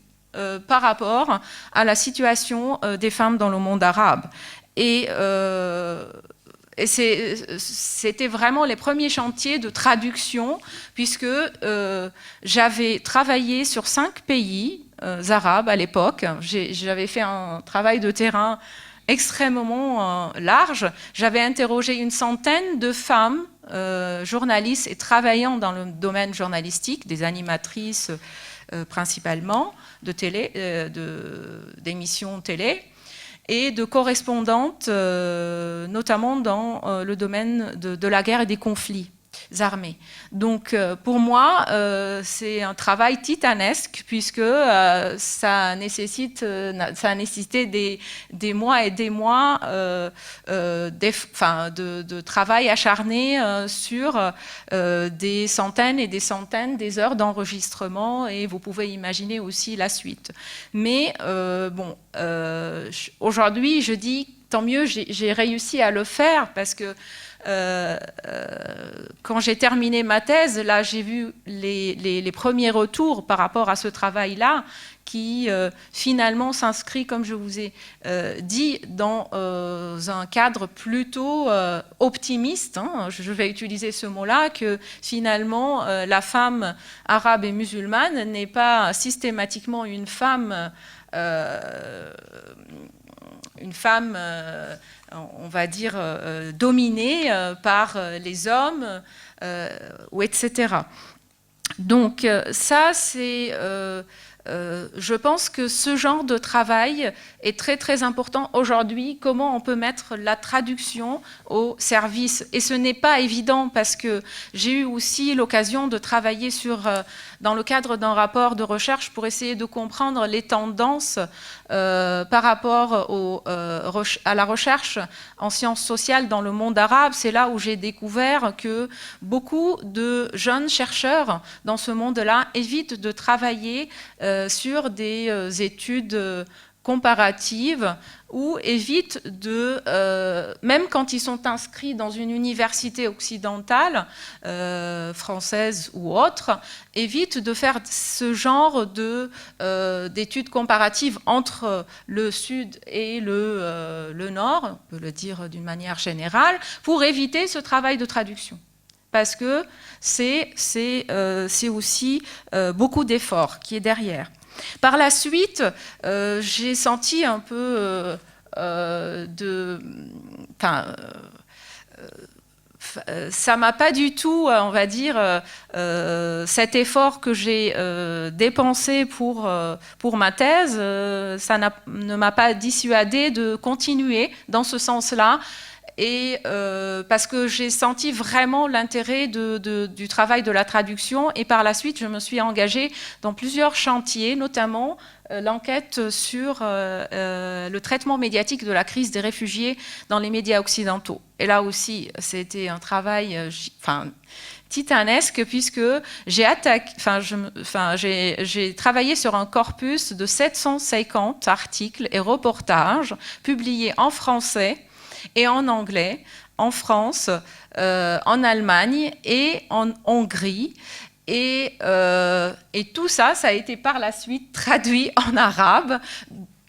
S3: par rapport à la situation des femmes dans le monde arabe. Et c'était vraiment les premiers chantiers de traduction, puisque j'avais travaillé sur 5 pays arabes à l'époque. J'avais fait un travail de terrain extrêmement large. J'avais interrogé une centaine de femmes journalistes et travaillant dans le domaine journalistique, des animatrices principalement d'émissions télé, et de correspondantes, notamment dans le domaine de la guerre et des conflits armés. Donc pour moi, c'est un travail titanesque, puisque ça a nécessité des mois et des mois de travail acharné sur des centaines et des centaines des heures d'enregistrement, et vous pouvez imaginer aussi la suite. Mais aujourd'hui, je dis tant mieux, j'ai réussi à le faire, parce que quand j'ai terminé ma thèse, là, j'ai vu les premiers retours par rapport à ce travail-là, qui finalement s'inscrit, comme je vous ai dit, dans un cadre plutôt optimiste, hein, je vais utiliser ce mot-là, que finalement la femme arabe et musulmane n'est pas systématiquement une femme on va dire, dominée par les hommes, ou etc. Donc ça, c'est... je pense que ce genre de travail est très très important aujourd'hui. Comment on peut mettre la traduction au service? Et ce n'est pas évident, parce que j'ai eu aussi l'occasion de travailler dans le cadre d'un rapport de recherche pour essayer de comprendre les tendances par rapport à la recherche en sciences sociales dans le monde arabe. C'est là où j'ai découvert que beaucoup de jeunes chercheurs dans ce monde-là évitent de travailler sur des études comparatives, ou évitent même quand ils sont inscrits dans une université occidentale, française ou autre, évitent de faire ce genre d'études comparatives entre le Sud et le Nord, on peut le dire d'une manière générale, pour éviter ce travail de traduction. Parce que c'est aussi beaucoup d'efforts qui est derrière. Par la suite, j'ai senti un peu ça m'a pas du tout, on va dire, cet effort que j'ai dépensé pour ma thèse, ça ne m'a pas dissuadé de continuer dans ce sens-là. Et parce que j'ai senti vraiment l'intérêt du travail de la traduction, et par la suite je me suis engagée dans plusieurs chantiers, notamment l'enquête sur le traitement médiatique de la crise des réfugiés dans les médias occidentaux. Et là aussi, c'était un travail titanesque, puisque j'ai travaillé sur un corpus de 750 articles et reportages publiés en français et en anglais, en France, en Allemagne et en Hongrie. Et tout ça, ça a été par la suite traduit en arabe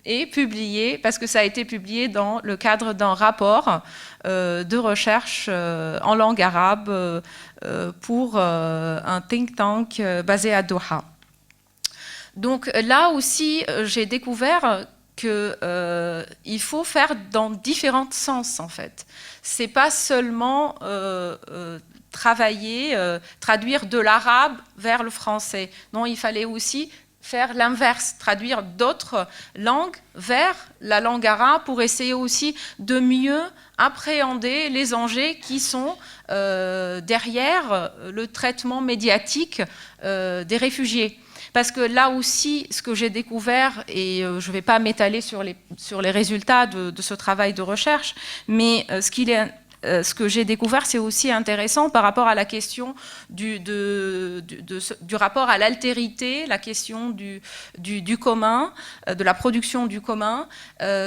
S3: et publié, parce que ça a été publié dans le cadre d'un rapport de recherche en langue arabe pour un think tank basé à Doha. Donc là aussi, j'ai découvert qu'il faut faire dans différents sens, en fait. C'est pas seulement traduire de l'arabe vers le français. Non, il fallait aussi faire l'inverse, traduire d'autres langues vers la langue arabe pour essayer aussi de mieux appréhender les enjeux qui sont derrière le traitement médiatique des réfugiés. Parce que là aussi, ce que j'ai découvert, et je ne vais pas m'étaler sur les résultats de ce travail de recherche, mais ce que j'ai découvert, c'est aussi intéressant par rapport à la question du rapport à l'altérité, la question du commun, de la production du commun,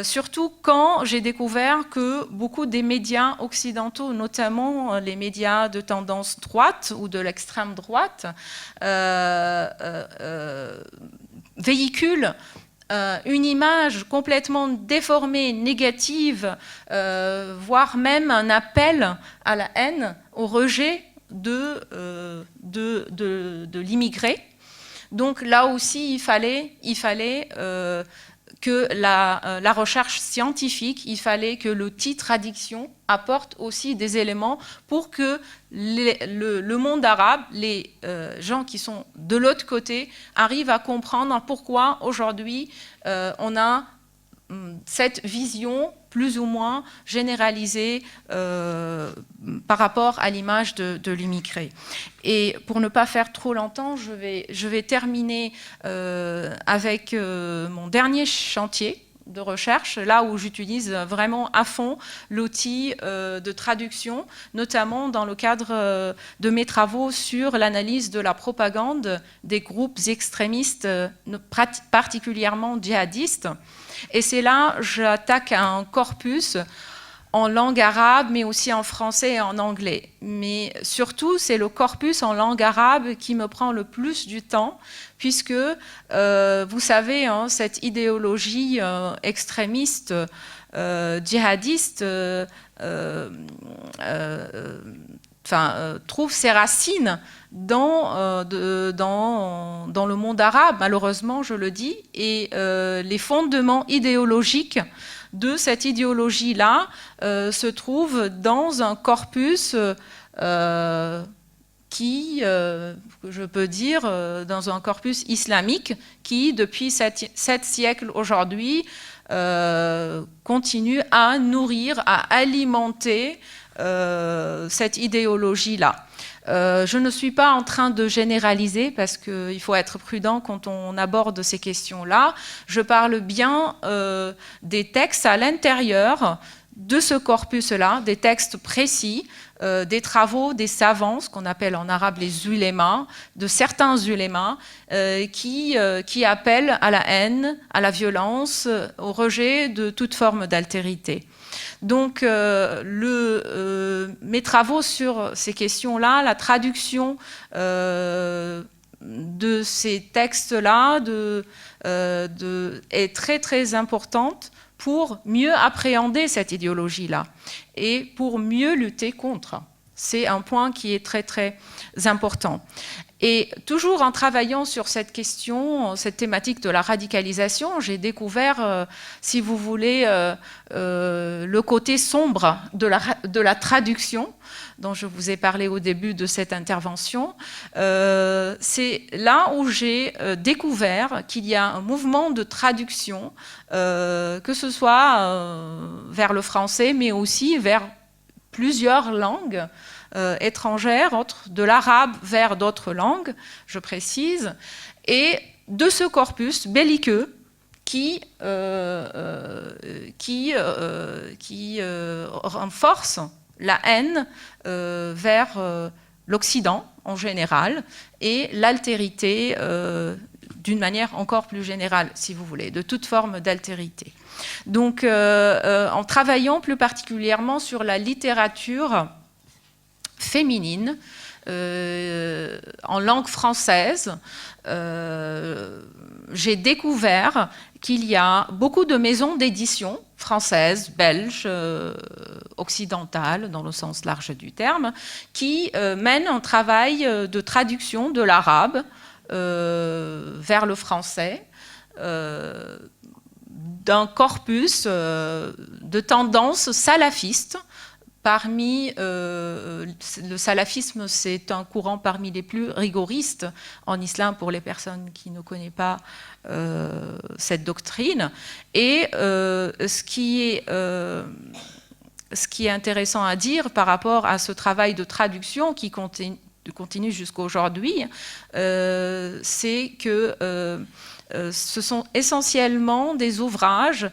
S3: surtout quand j'ai découvert que beaucoup des médias occidentaux, notamment les médias de tendance droite ou de l'extrême droite, véhiculent une image complètement déformée, négative, voire même un appel à la haine, au rejet de l'immigré. Donc là aussi, il fallait que la recherche scientifique, il fallait que l'outil traduction apporte aussi des éléments pour que le monde arabe, les gens qui sont de l'autre côté, arrivent à comprendre pourquoi aujourd'hui on a cette vision plus ou moins généralisée par rapport à l'image de l'immigré. Et pour ne pas faire trop longtemps, je vais terminer avec mon dernier chantier de recherche, là où j'utilise vraiment à fond l'outil de traduction, notamment dans le cadre de mes travaux sur l'analyse de la propagande des groupes extrémistes, particulièrement djihadistes. Et c'est là, j'attaque un corpus en langue arabe, mais aussi en français et en anglais. Mais surtout, c'est le corpus en langue arabe qui me prend le plus du temps, puisque, vous savez, hein, cette idéologie extrémiste, djihadiste, trouve ses racines dans le monde arabe, malheureusement, je le dis, et les fondements idéologiques de cette idéologie-là se trouvent dans un corpus qui, je peux dire, dans un corpus islamique qui, depuis 7 siècles aujourd'hui, continue à nourrir, à alimenter cette idéologie-là. Je ne suis pas en train de généraliser parce qu'il faut être prudent quand on aborde ces questions-là. Je parle bien des textes à l'intérieur de ce corpus-là, des textes précis, des travaux des savants, ce qu'on appelle en arabe les ulémas, de certains ulémas, qui appellent à la haine, à la violence, au rejet de toute forme d'altérité. Donc, mes travaux sur ces questions-là, la traduction de ces textes-là est très, très importante pour mieux appréhender cette idéologie-là et pour mieux lutter contre. C'est un point qui est très, très important. Et toujours en travaillant sur cette question, cette thématique de la radicalisation, j'ai découvert, si vous voulez, le côté sombre de la traduction, dont je vous ai parlé au début de cette intervention. C'est là où j'ai découvert qu'il y a un mouvement de traduction, que ce soit vers le français, mais aussi vers plusieurs langues étrangères, de l'arabe vers d'autres langues, je précise, et de ce corpus belliqueux qui renforce la haine vers l'Occident en général et l'altérité d'une manière encore plus générale, si vous voulez, de toute forme d'altérité. Donc, en travaillant plus particulièrement sur la littérature féminine, en langue française, j'ai découvert qu'il y a beaucoup de maisons d'édition françaises, belges, occidentales, dans le sens large du terme, qui mènent un travail de traduction de l'arabe vers le français, d'un corpus de tendances salafistes. Parmi le salafisme, c'est un courant parmi les plus rigoristes en islam pour les personnes qui ne connaissent pas cette doctrine. Et ce qui est intéressant à dire par rapport à ce travail de traduction qui continue jusqu'à aujourd'hui, c'est que ce sont essentiellement des ouvrages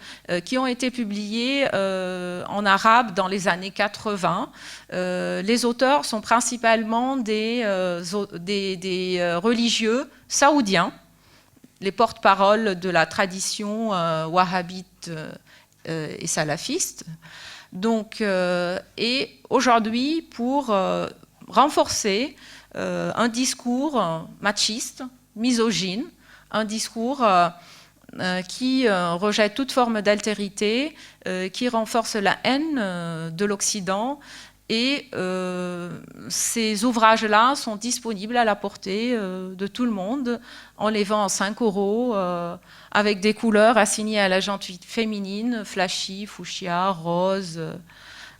S3: qui ont été publiés en arabe dans les années 80. Les auteurs sont principalement des religieux saoudiens, les porte-paroles de la tradition wahhabite et salafiste. Donc, et aujourd'hui, pour renforcer un discours machiste, misogyne, un discours qui rejette toute forme d'altérité, qui renforce la haine de l'Occident. Et ces ouvrages-là sont disponibles à la portée de tout le monde, en les vendant à 5 €, avec des couleurs assignées à la gente féminine, flashy, fuchsia, rose,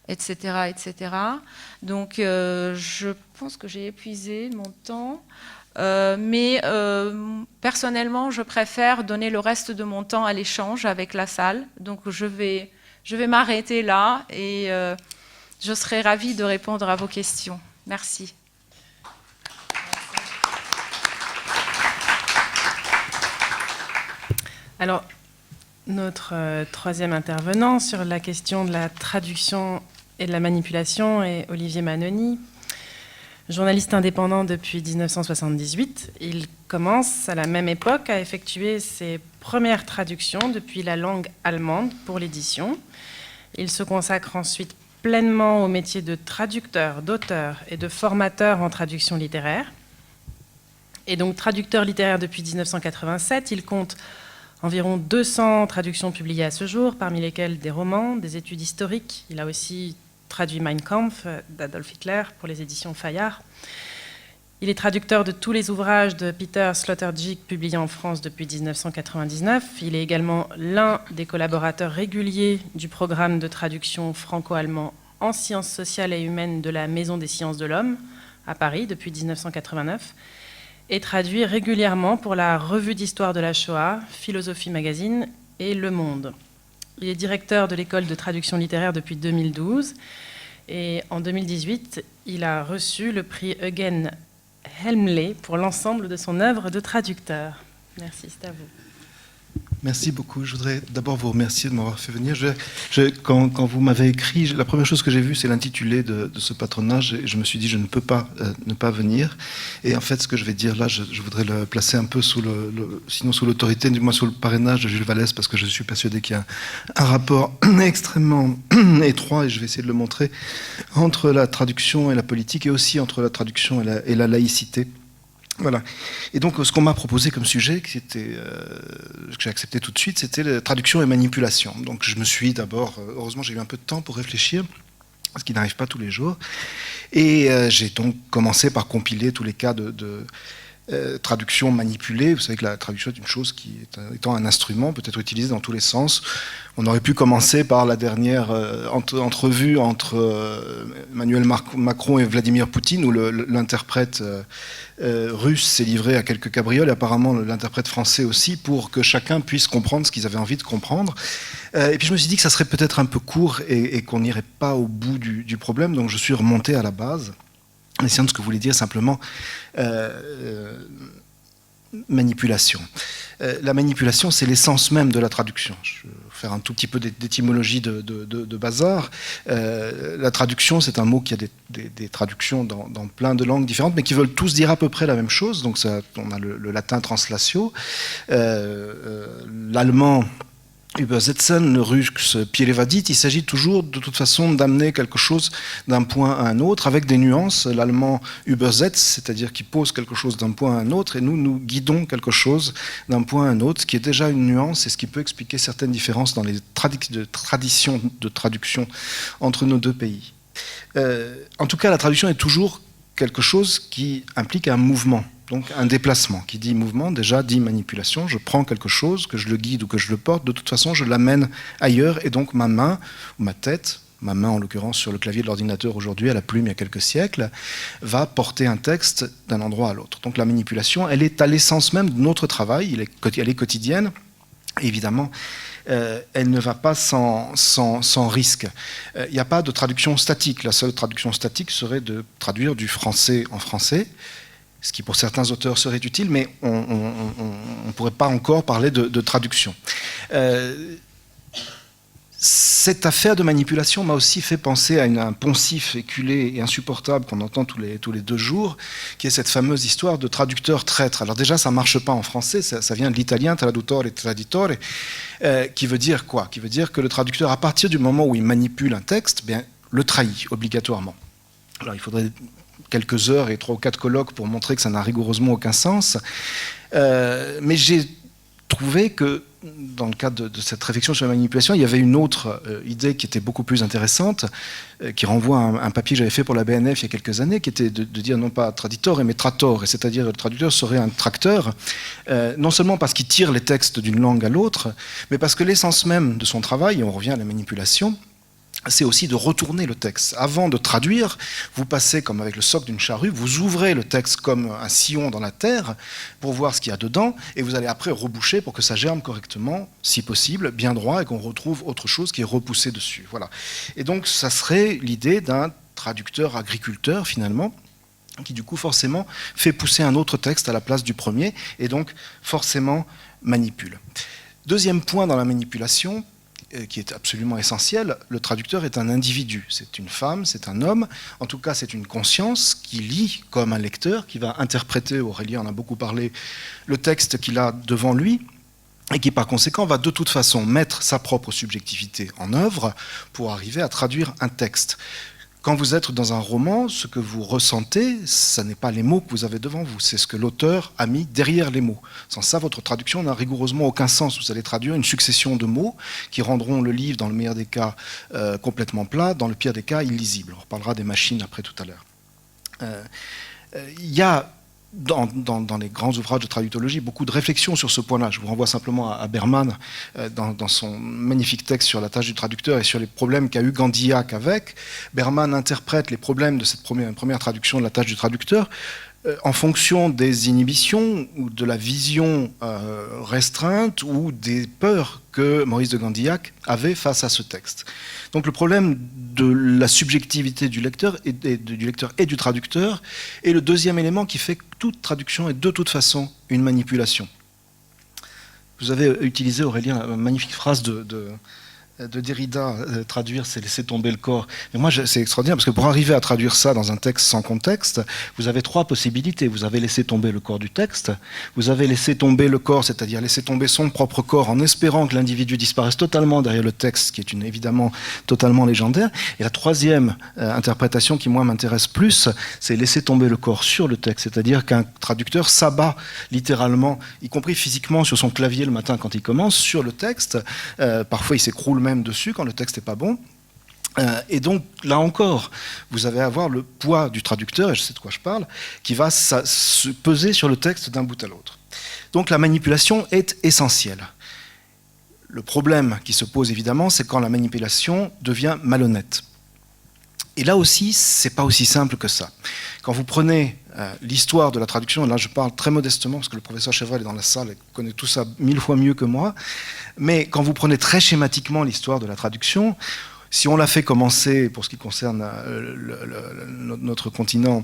S3: etc., etc. Donc je pense que j'ai épuisé mon temps. Mais personnellement, je préfère donner le reste de mon temps à l'échange avec la salle. Donc je vais m'arrêter là et je serai ravie de répondre à vos questions. Merci.
S1: Alors, notre troisième intervenant sur la question de la traduction et de la manipulation est Olivier Manoni. Journaliste indépendant depuis 1978, il commence à la même époque à effectuer ses premières traductions depuis la langue allemande pour l'édition. Il se consacre ensuite pleinement au métier de traducteur, d'auteur et de formateur en traduction littéraire. Et donc traducteur littéraire depuis 1987, il compte environ 200 traductions publiées à ce jour, parmi lesquelles des romans, des études historiques. Il a aussi traduit Mein Kampf d'Adolf Hitler pour les éditions Fayard. Il est traducteur de tous les ouvrages de Peter Sloterdijk publiés en France depuis 1999. Il est également l'un des collaborateurs réguliers du programme de traduction franco-allemand en sciences sociales et humaines de la Maison des sciences de l'homme à Paris depuis 1989 et traduit régulièrement pour la Revue d'histoire de la Shoah, Philosophie Magazine et Le Monde. Il est directeur de l'école de traduction littéraire depuis 2012 et en 2018, il a reçu le prix Eugen Helmle pour l'ensemble de son œuvre de traducteur. Merci, c'est à vous.
S4: Merci beaucoup. Je voudrais d'abord vous remercier de m'avoir fait venir. Quand vous m'avez écrit, la première chose que j'ai vue, c'est l'intitulé de ce patronage. Et je me suis dit, je ne peux pas ne pas venir. Et en fait, ce que je vais dire là, je voudrais le placer un peu sinon sous l'autorité, du moins sous le parrainage de Jules Vallès, parce que je suis persuadé qu'il y a un rapport extrêmement étroit, et je vais essayer de le montrer, entre la traduction et la politique, et aussi entre la traduction et la laïcité. Voilà. Et donc, ce qu'on m'a proposé comme sujet, que j'ai accepté tout de suite, c'était la traduction et manipulation. Donc, je me suis d'abord, heureusement, j'ai eu un peu de temps pour réfléchir, ce qui n'arrive pas tous les jours. Et j'ai donc commencé par compiler tous les cas de traduction manipulée. Vous savez que la traduction est une chose qui, étant un instrument, peut être utilisée dans tous les sens. On aurait pu commencer par la dernière entrevue entre Emmanuel Macron et Vladimir Poutine, où l'interprète russe s'est livré à quelques cabrioles, et apparemment l'interprète français aussi, pour que chacun puisse comprendre ce qu'ils avaient envie de comprendre. Et puis je me suis dit que ça serait peut-être un peu court et qu'on n'irait pas au bout du problème, donc je suis remonté à la base, en essayant de ce que vous voulez dire simplement manipulation. La manipulation, c'est l'essence même de la traduction. Je vais faire un tout petit peu d'étymologie de bazar. La traduction, c'est un mot qui a des traductions dans plein de langues différentes, mais qui veulent tous dire à peu près la même chose. Donc on a le latin translatio, l'allemand Übersetzen, Rux, Pielevadit, il s'agit toujours de toute façon d'amener quelque chose d'un point à un autre avec des nuances. L'allemand übersetzt, c'est-à-dire qu'il pose quelque chose d'un point à un autre, et nous guidons quelque chose d'un point à un autre, ce qui est déjà une nuance et ce qui peut expliquer certaines différences dans les traditions de traduction entre nos deux pays. En tout cas, la traduction est toujours quelque chose qui implique un mouvement. Donc un déplacement. Qui dit mouvement, déjà dit manipulation. Je prends quelque chose, que je le guide ou que je le porte, de toute façon je l'amène ailleurs, et donc ma main, ou ma tête, ma main en l'occurrence sur le clavier de l'ordinateur aujourd'hui, à la plume il y a quelques siècles, va porter un texte d'un endroit à l'autre. Donc la manipulation, elle est à l'essence même de notre travail, elle est quotidienne, et évidemment, elle ne va pas sans risque. Il n'y a pas de traduction statique. La seule traduction statique serait de traduire du français en français, ce qui pour certains auteurs serait utile, mais on ne pourrait pas encore parler de traduction. Cette affaire de manipulation m'a aussi fait penser à un poncif éculé et insupportable qu'on entend tous les 2 jours, qui est cette fameuse histoire de traducteur traître. Alors déjà, ça ne marche pas en français, ça vient de l'italien traduttore et traditore, qui veut dire quoi? Qui veut dire que le traducteur, à partir du moment où il manipule un texte, bien, le trahit obligatoirement. Alors il faudrait quelques heures et 3 ou 4 colloques pour montrer que ça n'a rigoureusement aucun sens. Mais j'ai trouvé que, dans le cadre de cette réflexion sur la manipulation, il y avait une autre idée qui était beaucoup plus intéressante, qui renvoie à un papier que j'avais fait pour la BNF il y a quelques années, qui était de dire non pas traditore, mais trattor, c'est-à-dire le traducteur serait un tracteur, non seulement parce qu'il tire les textes d'une langue à l'autre, mais parce que l'essence même de son travail, et on revient à la manipulation, c'est aussi de retourner le texte. Avant de traduire, vous passez comme avec le soc d'une charrue, vous ouvrez le texte comme un sillon dans la terre pour voir ce qu'il y a dedans, et vous allez après reboucher pour que ça germe correctement, si possible, bien droit, et qu'on retrouve autre chose qui est repoussé dessus. Voilà. Et donc, ça serait l'idée d'un traducteur-agriculteur, finalement, qui du coup, forcément, fait pousser un autre texte à la place du premier, et donc, forcément, manipule. Deuxième point dans la manipulation, qui est absolument essentiel, le traducteur est un individu. C'est une femme, c'est un homme. En tout cas, c'est une conscience qui lit comme un lecteur, qui va interpréter, Aurélien en a beaucoup parlé, le texte qu'il a devant lui, et qui par conséquent va de toute façon mettre sa propre subjectivité en œuvre pour arriver à traduire un texte. Quand vous êtes dans un roman, ce que vous ressentez, ce n'est pas les mots que vous avez devant vous, c'est ce que l'auteur a mis derrière les mots. Sans ça, votre traduction n'a rigoureusement aucun sens. Vous allez traduire une succession de mots qui rendront le livre, dans le meilleur des cas, complètement plat, dans le pire des cas, illisible. On reparlera des machines après tout à l'heure. Il y a dans les grands ouvrages de traductologie beaucoup de réflexions sur ce point-là. Je vous renvoie simplement à Berman dans son magnifique texte sur la tâche du traducteur et sur les problèmes qu'a eu Gandillac avec. Berman interprète les problèmes de cette première traduction de la tâche du traducteur en fonction des inhibitions ou de la vision restreinte ou des peurs que Maurice de Gandillac avait face à ce texte. Donc le problème de la subjectivité du lecteur et du traducteur est le deuxième élément qui fait que toute traduction est de toute façon une manipulation. Vous avez utilisé, Aurélien, la magnifique phrase de Derrida, traduire, c'est laisser tomber le corps. Mais moi, c'est extraordinaire, parce que pour arriver à traduire ça dans un texte sans contexte, vous avez 3 possibilités. Vous avez laissé tomber le corps du texte, vous avez laissé tomber le corps, c'est-à-dire laisser tomber son propre corps en espérant que l'individu disparaisse totalement derrière le texte, qui est évidemment totalement légendaire. Et la 3e interprétation qui, moi, m'intéresse plus, c'est laisser tomber le corps sur le texte, c'est-à-dire qu'un traducteur s'abat littéralement, y compris physiquement, sur son clavier le matin quand il commence, sur le texte. Parfois, il s'écroule même dessus quand le texte n'est pas bon. Et donc, là encore, vous allez avoir le poids du traducteur, et je sais de quoi je parle, qui va se peser sur le texte d'un bout à l'autre. Donc la manipulation est essentielle. Le problème qui se pose évidemment, c'est quand la manipulation devient malhonnête. Et là aussi, c'est pas aussi simple que ça. Quand vous prenez l'histoire de la traduction, et là je parle très modestement parce que le professeur Chevreul est dans la salle et connaît tout ça 1000 fois mieux que moi, mais quand vous prenez très schématiquement l'histoire de la traduction, si on l'a fait commencer, pour ce qui concerne notre continent,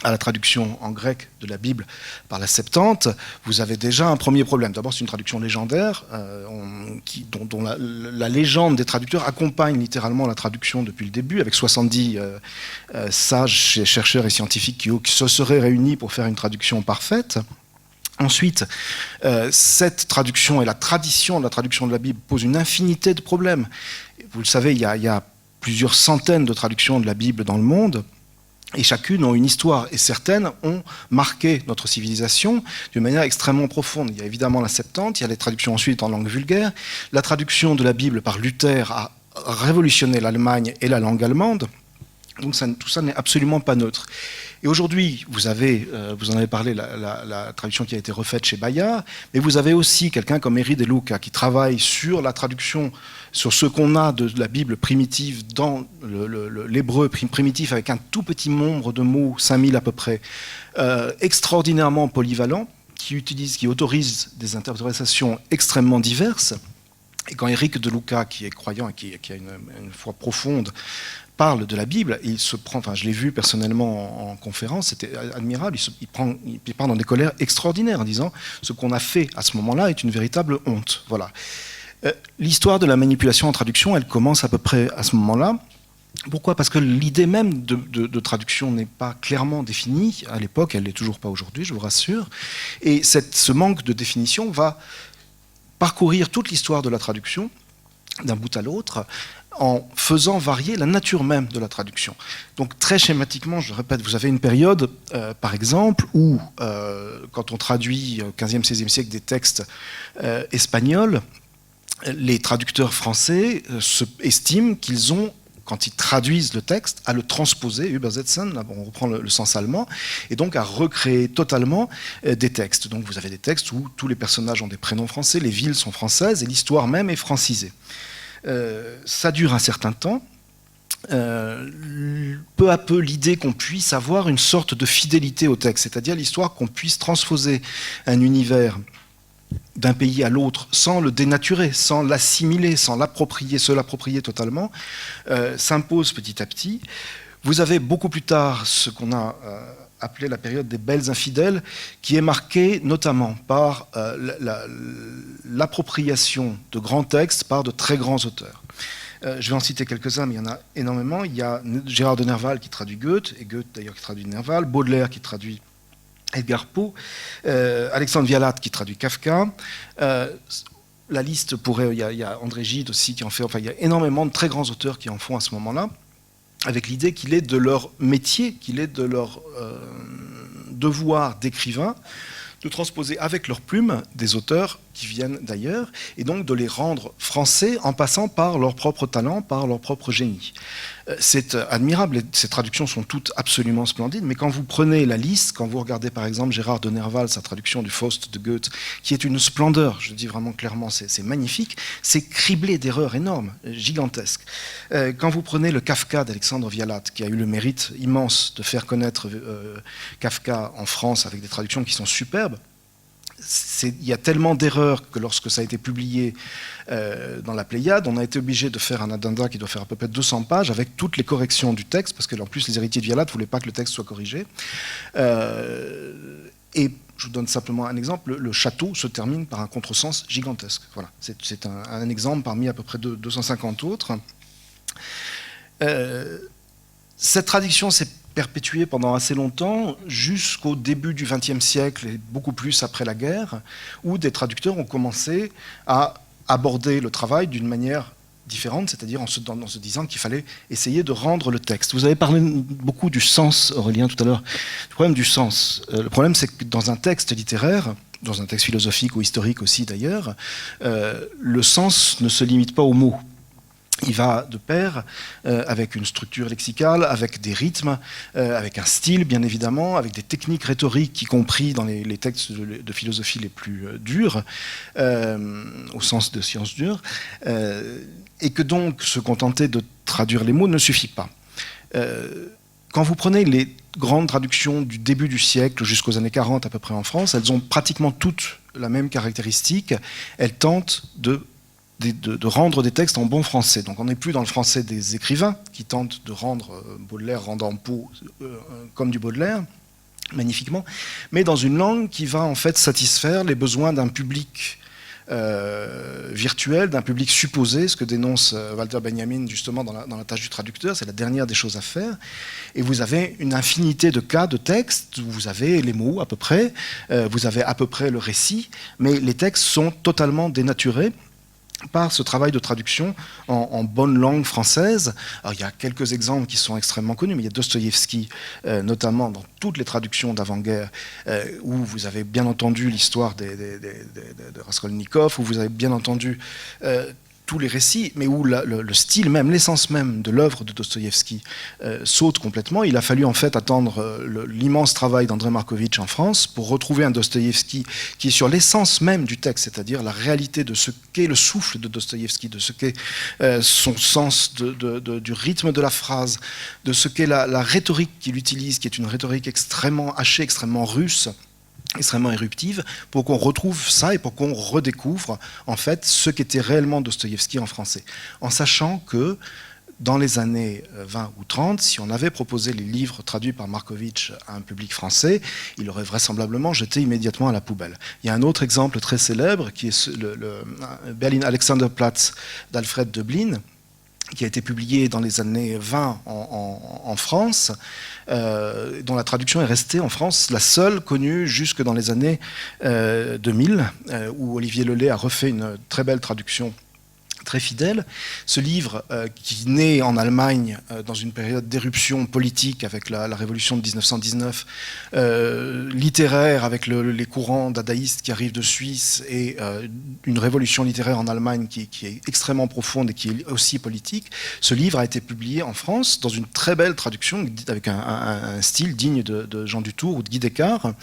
S4: à la traduction en grec de la Bible par la Septante, vous avez déjà un premier problème. D'abord, c'est une traduction légendaire, dont la légende des traducteurs accompagne littéralement la traduction depuis le début, avec 70 sages, chercheurs et scientifiques qui se seraient réunis pour faire une traduction parfaite. Ensuite, cette traduction et la tradition de la traduction de la Bible posent une infinité de problèmes. Vous le savez, il y a plusieurs centaines de traductions de la Bible dans le monde, et chacune ont une histoire, et certaines ont marqué notre civilisation d'une manière extrêmement profonde. Il y a évidemment la Septante, il y a les traductions ensuite en langue vulgaire. La traduction de la Bible par Luther a révolutionné l'Allemagne et la langue allemande. Donc tout ça n'est absolument pas neutre. Et aujourd'hui, vous en avez parlé, la traduction qui a été refaite chez Bayard, mais vous avez aussi quelqu'un comme Eri De Luca qui travaille sur la traduction, sur ce qu'on a de la Bible primitive dans l'hébreu primitif avec un tout petit nombre de mots, 5000 à peu près, extraordinairement polyvalent, qui autorise des interprétations extrêmement diverses. Et quand Éric De Luca, qui est croyant et qui a une foi profonde, parle de la Bible, il se prend, enfin je l'ai vu personnellement en conférence, c'était admirable, il part dans des colères extraordinaires en disant ce qu'on a fait à ce moment-là est une véritable honte. Voilà. L'histoire de la manipulation en traduction, elle commence à peu près à ce moment-là. Pourquoi ? Parce que l'idée même de traduction n'est pas clairement définie. À l'époque, elle ne l'est toujours pas aujourd'hui, je vous rassure. Et ce manque de définition va parcourir toute l'histoire de la traduction, d'un bout à l'autre, en faisant varier la nature même de la traduction. Donc très schématiquement, je répète, vous avez une période, par exemple, où quand on traduit au XVe, XVIe siècle des textes espagnols, les traducteurs français estiment qu'ils ont, quand ils traduisent le texte, à le transposer, übersetzen, là, on reprend le sens allemand, et donc à recréer totalement des textes. Donc vous avez des textes où tous les personnages ont des prénoms français, les villes sont françaises, et l'histoire même est francisée. Ça dure un certain temps. Peu à peu, l'idée qu'on puisse avoir une sorte de fidélité au texte, c'est-à-dire l'histoire qu'on puisse transposer un univers d'un pays à l'autre sans le dénaturer, sans l'assimiler, sans se l'approprier totalement, s'impose petit à petit. Vous avez beaucoup plus tard ce qu'on a appelé la période des belles infidèles, qui est marquée notamment par l'appropriation de grands textes par de très grands auteurs. Je vais en citer quelques-uns, mais il y en a énormément. Il y a Gérard de Nerval qui traduit Goethe, et Goethe d'ailleurs qui traduit Nerval, Baudelaire qui traduit Edgar Poe, Alexandre Vialat qui traduit Kafka. La liste pourrait... Il y a André Gide aussi qui en fait... Enfin, il y a énormément de très grands auteurs qui en font à ce moment-là, avec l'idée qu'il est de leur métier, qu'il est de leur devoir d'écrivain, de transposer avec leur plume des auteurs qui viennent d'ailleurs, et donc de les rendre français en passant par leur propre talent, par leur propre génie. C'est admirable, ces traductions sont toutes absolument splendides, mais quand vous prenez la liste, quand vous regardez par exemple Gérard de Nerval, sa traduction du Faust de Goethe, qui est une splendeur, je dis vraiment clairement, c'est magnifique, c'est criblé d'erreurs énormes, gigantesques. Quand vous prenez le Kafka d'Alexandre Vialat, qui a eu le mérite immense de faire connaître Kafka en France avec des traductions qui sont superbes, il y a tellement d'erreurs que lorsque ça a été publié dans la Pléiade, on a été obligé de faire un addenda qui doit faire à peu près 200 pages avec toutes les corrections du texte, parce que en plus les héritiers de Vialat ne voulaient pas que le texte soit corrigé. Et je vous donne simplement un exemple, le château se termine par un contresens gigantesque. Voilà, c'est un exemple parmi à peu près 250 autres. Cette traduction s'est perpétuée pendant assez longtemps, jusqu'au début du XXe siècle et beaucoup plus après la guerre, où des traducteurs ont commencé à aborder le travail d'une manière différente, c'est-à-dire en se disant qu'il fallait essayer de rendre le texte. Vous avez parlé beaucoup du sens, Aurélien, tout à l'heure. Le problème du sens, le problème c'est que dans un texte littéraire, dans un texte philosophique ou historique aussi d'ailleurs, le sens ne se limite pas aux mots. Il va de pair avec une structure lexicale, avec des rythmes, avec un style bien évidemment, avec des techniques rhétoriques, y compris dans les textes de philosophie les plus durs, au sens de sciences dures, et que donc se contenter de traduire les mots ne suffit pas. Quand vous prenez les grandes traductions du début du siècle jusqu'aux années 40 à peu près en France, elles ont pratiquement toutes la même caractéristique, elles tentent de rendre des textes en bon français. Donc on n'est plus dans le français des écrivains qui tentent de rendre Baudelaire rendant Poe comme du Baudelaire, magnifiquement, mais dans une langue qui va en fait satisfaire les besoins d'un public virtuel, d'un public supposé, ce que dénonce Walter Benjamin justement dans la tâche du traducteur, c'est la dernière des choses à faire. Et vous avez une infinité de cas, de textes, où vous avez les mots à peu près, vous avez à peu près le récit, mais les textes sont totalement dénaturés par ce travail de traduction en bonne langue française. Alors, il y a quelques exemples qui sont extrêmement connus, mais il y a Dostoïevski, notamment dans toutes les traductions d'avant-guerre, où vous avez bien entendu l'histoire de Raskolnikov, où vous avez bien entendu tous les récits, mais où le style même, l'essence même de l'œuvre de Dostoïevski saute complètement. Il a fallu en fait attendre l'immense travail d'André Markovitch en France pour retrouver un Dostoïevski qui est sur l'essence même du texte, c'est-à-dire la réalité de ce qu'est le souffle de Dostoïevski, de ce qu'est son sens du rythme de la phrase, de ce qu'est la rhétorique qu'il utilise, qui est une rhétorique extrêmement hachée, extrêmement russe, extrêmement éruptive, pour qu'on retrouve ça et pour qu'on redécouvre en fait ce qu'était réellement Dostoïevski en français, en sachant que dans les années 20 ou 30, si on avait proposé les livres traduits par Markovitch à un public français, il aurait vraisemblablement jeté immédiatement à la poubelle. Il y a un autre exemple très célèbre qui est le Berlin Alexanderplatz d'Alfred Döblin, qui a été publié dans les années 20 en France, dont la traduction est restée en France la seule connue jusque dans les années 2000, où Olivier Lelay a refait une très belle traduction très fidèle. Ce livre, qui naît en Allemagne dans une période d'éruption politique avec la révolution de 1919, littéraire avec les courants dadaïstes qui arrivent de Suisse et une révolution littéraire en Allemagne qui est extrêmement profonde et qui est aussi politique, ce livre a été publié en France dans une très belle traduction avec un style digne de Jean Dutour ou de Guy Descartes,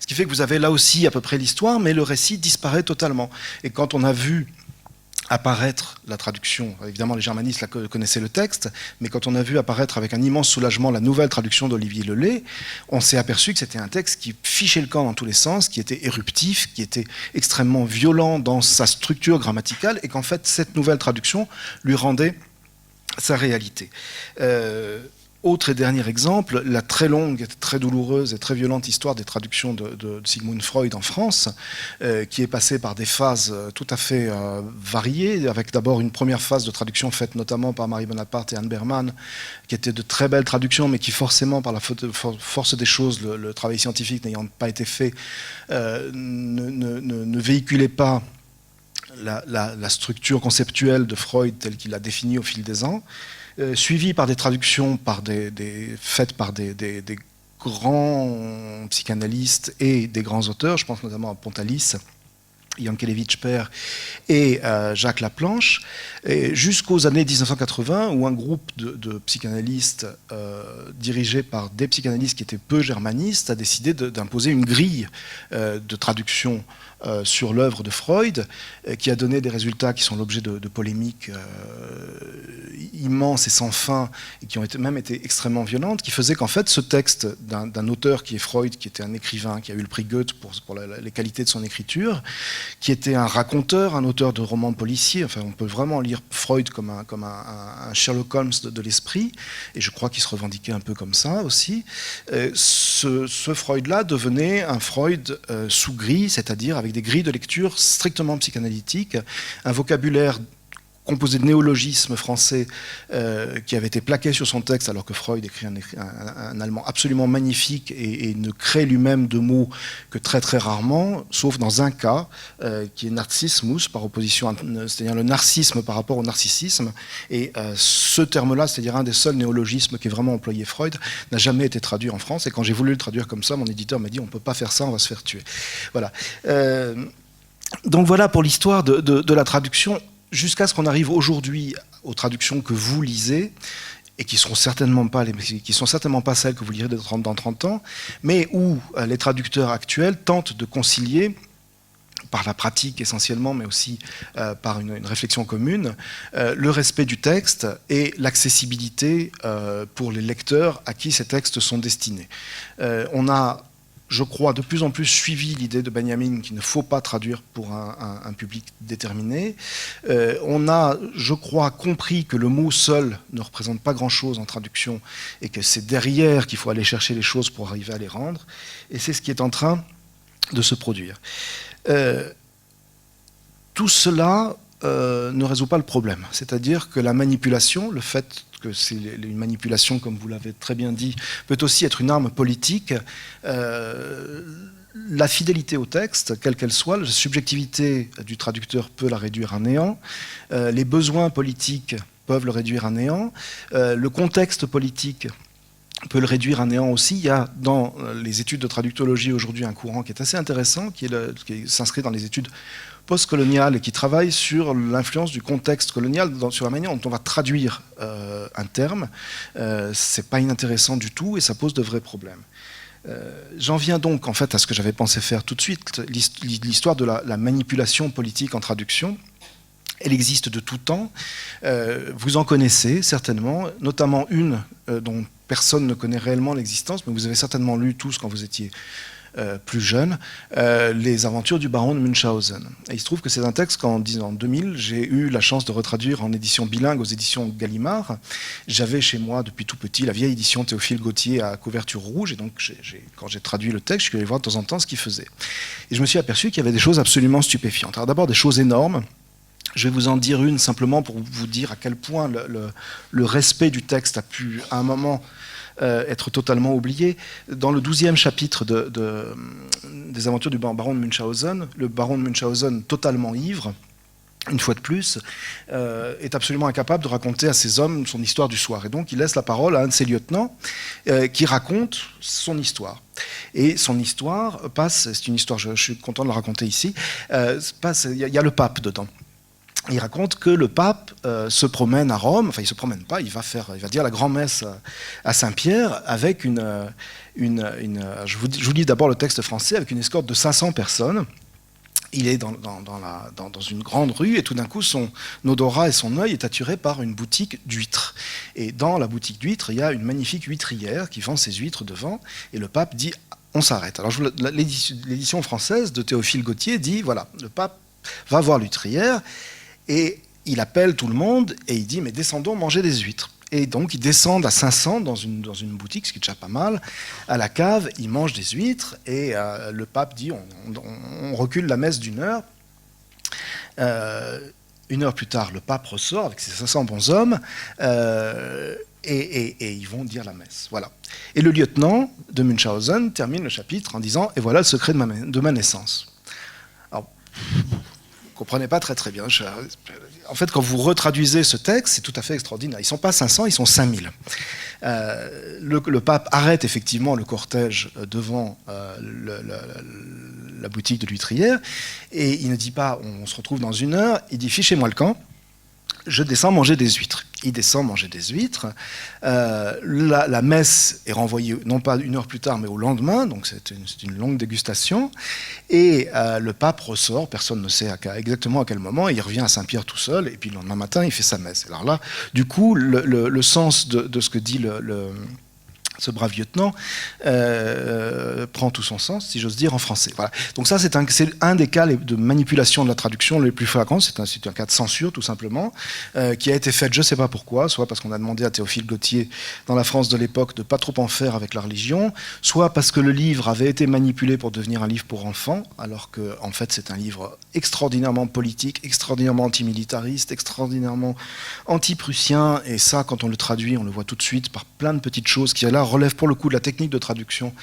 S4: ce qui fait que vous avez là aussi à peu près l'histoire, mais le récit disparaît totalement. Et quand on a vu apparaître la traduction, évidemment les germanistes connaissaient le texte, mais quand on a vu apparaître avec un immense soulagement la nouvelle traduction d'Olivier Lelay, on s'est aperçu que c'était un texte qui fichait le camp dans tous les sens, qui était éruptif, qui était extrêmement violent dans sa structure grammaticale, et qu'en fait cette nouvelle traduction lui rendait sa réalité. Autre et dernier exemple, la très longue, très douloureuse et très violente histoire des traductions de Sigmund Freud en France, qui est passée par des phases tout à fait variées, avec d'abord une première phase de traduction faite notamment par Marie Bonaparte et Anne Berman, qui étaient de très belles traductions, mais qui forcément, par la force des choses, le travail scientifique n'ayant pas été fait, ne véhiculaient pas la structure conceptuelle de Freud telle qu'il l'a définie au fil des ans, suivi par des traductions faites par des grands psychanalystes et des grands auteurs, je pense notamment à Pontalis, Yankelevitch père et Jacques Laplanche, jusqu'aux années 1980 où un groupe de psychanalystes dirigé par des psychanalystes qui étaient peu germanistes a décidé d'imposer une grille de traduction sur l'œuvre de Freud, qui a donné des résultats qui sont l'objet de polémiques immenses et sans fin, et qui ont même été extrêmement violentes, qui faisaient qu'en fait ce texte d'un auteur qui est Freud, qui était un écrivain, qui a eu le prix Goethe pour les qualités de son écriture, qui était un raconteur, un auteur de romans policiers, enfin on peut vraiment lire Freud comme un Sherlock Holmes de l'esprit, et je crois qu'il se revendiquait un peu comme ça aussi. Ce Freud-là devenait un Freud sous grille, c'est-à-dire avec des grilles de lecture strictement psychanalytiques, un vocabulaire composé de néologismes français qui avait été plaqué sur son texte, alors que Freud écrit un allemand absolument magnifique et ne crée lui-même de mots que très très rarement, sauf dans un cas qui est Narzissmus, par opposition, c'est-à-dire le narcissisme par rapport au narcissisme. Et ce terme-là, c'est-à-dire un des seuls néologismes qui est vraiment employé Freud, n'a jamais été traduit en France. Et quand j'ai voulu le traduire comme ça, mon éditeur m'a dit on ne peut pas faire ça, on va se faire tuer. Voilà. Donc voilà pour l'histoire de la traduction, jusqu'à ce qu'on arrive aujourd'hui aux traductions que vous lisez, et qui sont certainement pas celles que vous lirez dans 30 ans, mais où les traducteurs actuels tentent de concilier, par la pratique essentiellement, mais aussi par une réflexion commune, le respect du texte et l'accessibilité pour les lecteurs à qui ces textes sont destinés. On a, je crois, de plus en plus suivi l'idée de Benjamin qu'il ne faut pas traduire pour un public déterminé. On a, je crois, compris que le mot seul ne représente pas grand-chose en traduction et que c'est derrière qu'il faut aller chercher les choses pour arriver à les rendre. Et c'est ce qui est en train de se produire. tout cela ne résout pas le problème. C'est-à-dire que la manipulation, le fait que c'est une manipulation, comme vous l'avez très bien dit, peut aussi être une arme politique. La fidélité au texte, quelle qu'elle soit, la subjectivité du traducteur peut la réduire à néant, les besoins politiques peuvent le réduire à néant, le contexte politique peut le réduire à néant aussi. Il y a dans les études de traductologie aujourd'hui un courant qui est assez intéressant, qui s'inscrit dans les études postcoloniales et qui travaille sur l'influence du contexte colonial, sur la manière dont on va traduire un terme. C'est pas inintéressant du tout et ça pose de vrais problèmes. J'en viens donc en fait à ce que j'avais pensé faire tout de suite, l'histoire de la manipulation politique en traduction. Elle existe de tout temps. Vous en connaissez certainement, notamment une dont personne ne connaît réellement l'existence, mais vous avez certainement lu tous quand vous étiez plus jeune, les aventures du baron de Munchausen. Et il se trouve que c'est un texte qu'en 2000, j'ai eu la chance de retraduire en édition bilingue aux éditions Gallimard. J'avais chez moi depuis tout petit la vieille édition Théophile Gautier à couverture rouge, et donc quand j'ai traduit le texte, je suis allé voir de temps en temps ce qu'il faisait. Et je me suis aperçu qu'il y avait des choses absolument stupéfiantes. Alors d'abord des choses énormes. Je vais vous en dire une simplement pour vous dire à quel point le respect du texte a pu, à un moment, être totalement oublié. Dans le 12e chapitre des aventures du baron de Munchausen, le baron de Munchausen, totalement ivre, une fois de plus, est absolument incapable de raconter à ses hommes son histoire du soir. Et donc il laisse la parole à un de ses lieutenants qui raconte son histoire. Et son histoire passe, c'est une histoire, je suis content de la raconter ici, il y a le pape dedans. Il raconte que le pape se promène à Rome, enfin il ne se promène pas, il va dire la grand-messe à Saint-Pierre avec je vous lis d'abord le texte français, avec une escorte de 500 personnes. Il est dans une grande rue et tout d'un coup son odorat et son œil est attiré par une boutique d'huîtres. Et dans la boutique d'huîtres, il y a une magnifique huîtrière qui vend ses huîtres devant et le pape dit « on s'arrête ». Alors l'édition française de Théophile Gautier dit « voilà, le pape va voir l'huîtrière ». Et il appelle tout le monde et il dit « mais descendons manger des huîtres ». Et donc ils descendent à 500 dans une boutique, ce qui est déjà pas mal, à la cave, ils mangent des huîtres et le pape dit on recule la messe d'une heure. Une heure plus tard, le pape ressort avec ses 500 bonshommes et ils vont dire la messe. Voilà. Et le lieutenant de Munchausen termine le chapitre en disant « et voilà le secret de ma naissance ». Alors, vous ne comprenez pas très bien. En fait, quand vous retraduisez ce texte, c'est tout à fait extraordinaire. Ils ne sont pas 500, ils sont 5000. Le pape arrête effectivement le cortège devant la boutique de l'huîtrière et il ne dit pas on se retrouve dans une heure, il dit fichez-moi le camp, je descends manger des huîtres. Il descend manger des huîtres. La messe est renvoyée non pas une heure plus tard, mais au lendemain, donc c'est une longue dégustation. Et le pape ressort, personne ne sait exactement à quel moment, et il revient à Saint-Pierre tout seul, et puis le lendemain matin, il fait sa messe. Alors là, du coup, le sens de ce que dit ce brave lieutenant prend tout son sens, si j'ose dire, en français. Voilà. Donc ça, c'est un des cas de manipulation de la traduction les plus flagrants. C'est un cas de censure, tout simplement, qui a été fait, je ne sais pas pourquoi, soit parce qu'on a demandé à Théophile Gautier, dans la France de l'époque, de ne pas trop en faire avec la religion, soit parce que le livre avait été manipulé pour devenir un livre pour enfants, alors qu'en fait, c'est un livre extraordinairement politique, extraordinairement antimilitariste, extraordinairement anti-prussien, et ça, quand on le traduit, on le voit tout de suite par plein de petites choses qui, là, relève pour le coup de la technique de traduction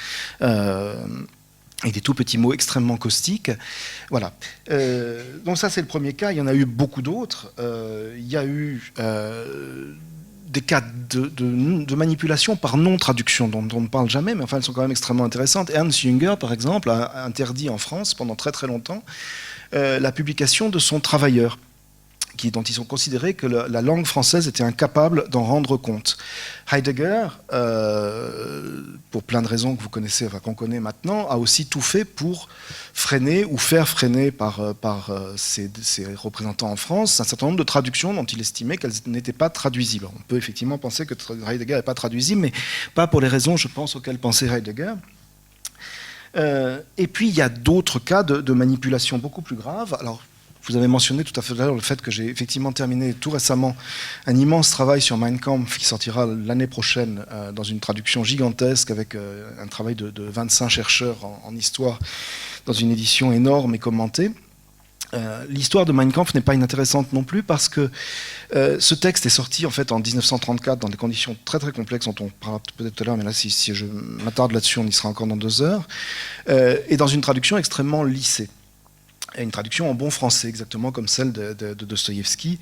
S4: et des tout petits mots extrêmement caustiques. Voilà. Donc ça, c'est le premier cas. Il y en a eu beaucoup d'autres. Il y a eu des cas de manipulation par non-traduction dont on ne parle jamais, mais enfin, elles sont quand même extrêmement intéressantes. Ernst Jünger, par exemple, a interdit en France, pendant très très longtemps, la publication de son Travailleur, dont ils ont considéré que la langue française était incapable d'en rendre compte. Heidegger, pour plein de raisons que vous connaissez, enfin qu'on connaît maintenant, a aussi tout fait pour freiner ou faire freiner par ses représentants en France un certain nombre de traductions dont il estimait qu'elles n'étaient pas traduisibles. On peut effectivement penser que Heidegger n'est pas traduisible, mais pas pour les raisons, je pense, auxquelles pensait Heidegger. Et puis il y a d'autres cas de manipulation beaucoup plus graves. Alors, vous avez mentionné tout à fait le fait que j'ai effectivement terminé tout récemment un immense travail sur Mein Kampf qui sortira l'année prochaine dans une traduction gigantesque avec un travail de 25 chercheurs en histoire dans une édition énorme et commentée. L'histoire de Mein Kampf n'est pas inintéressante non plus parce que ce texte est sorti en fait en 1934 dans des conditions très très complexes dont on parlera peut-être tout à l'heure, mais là si je m'attarde là-dessus on y sera encore dans 2 heures, et dans une traduction extrêmement lissée. Et une traduction en bon français, exactement comme celle de Dostoïevski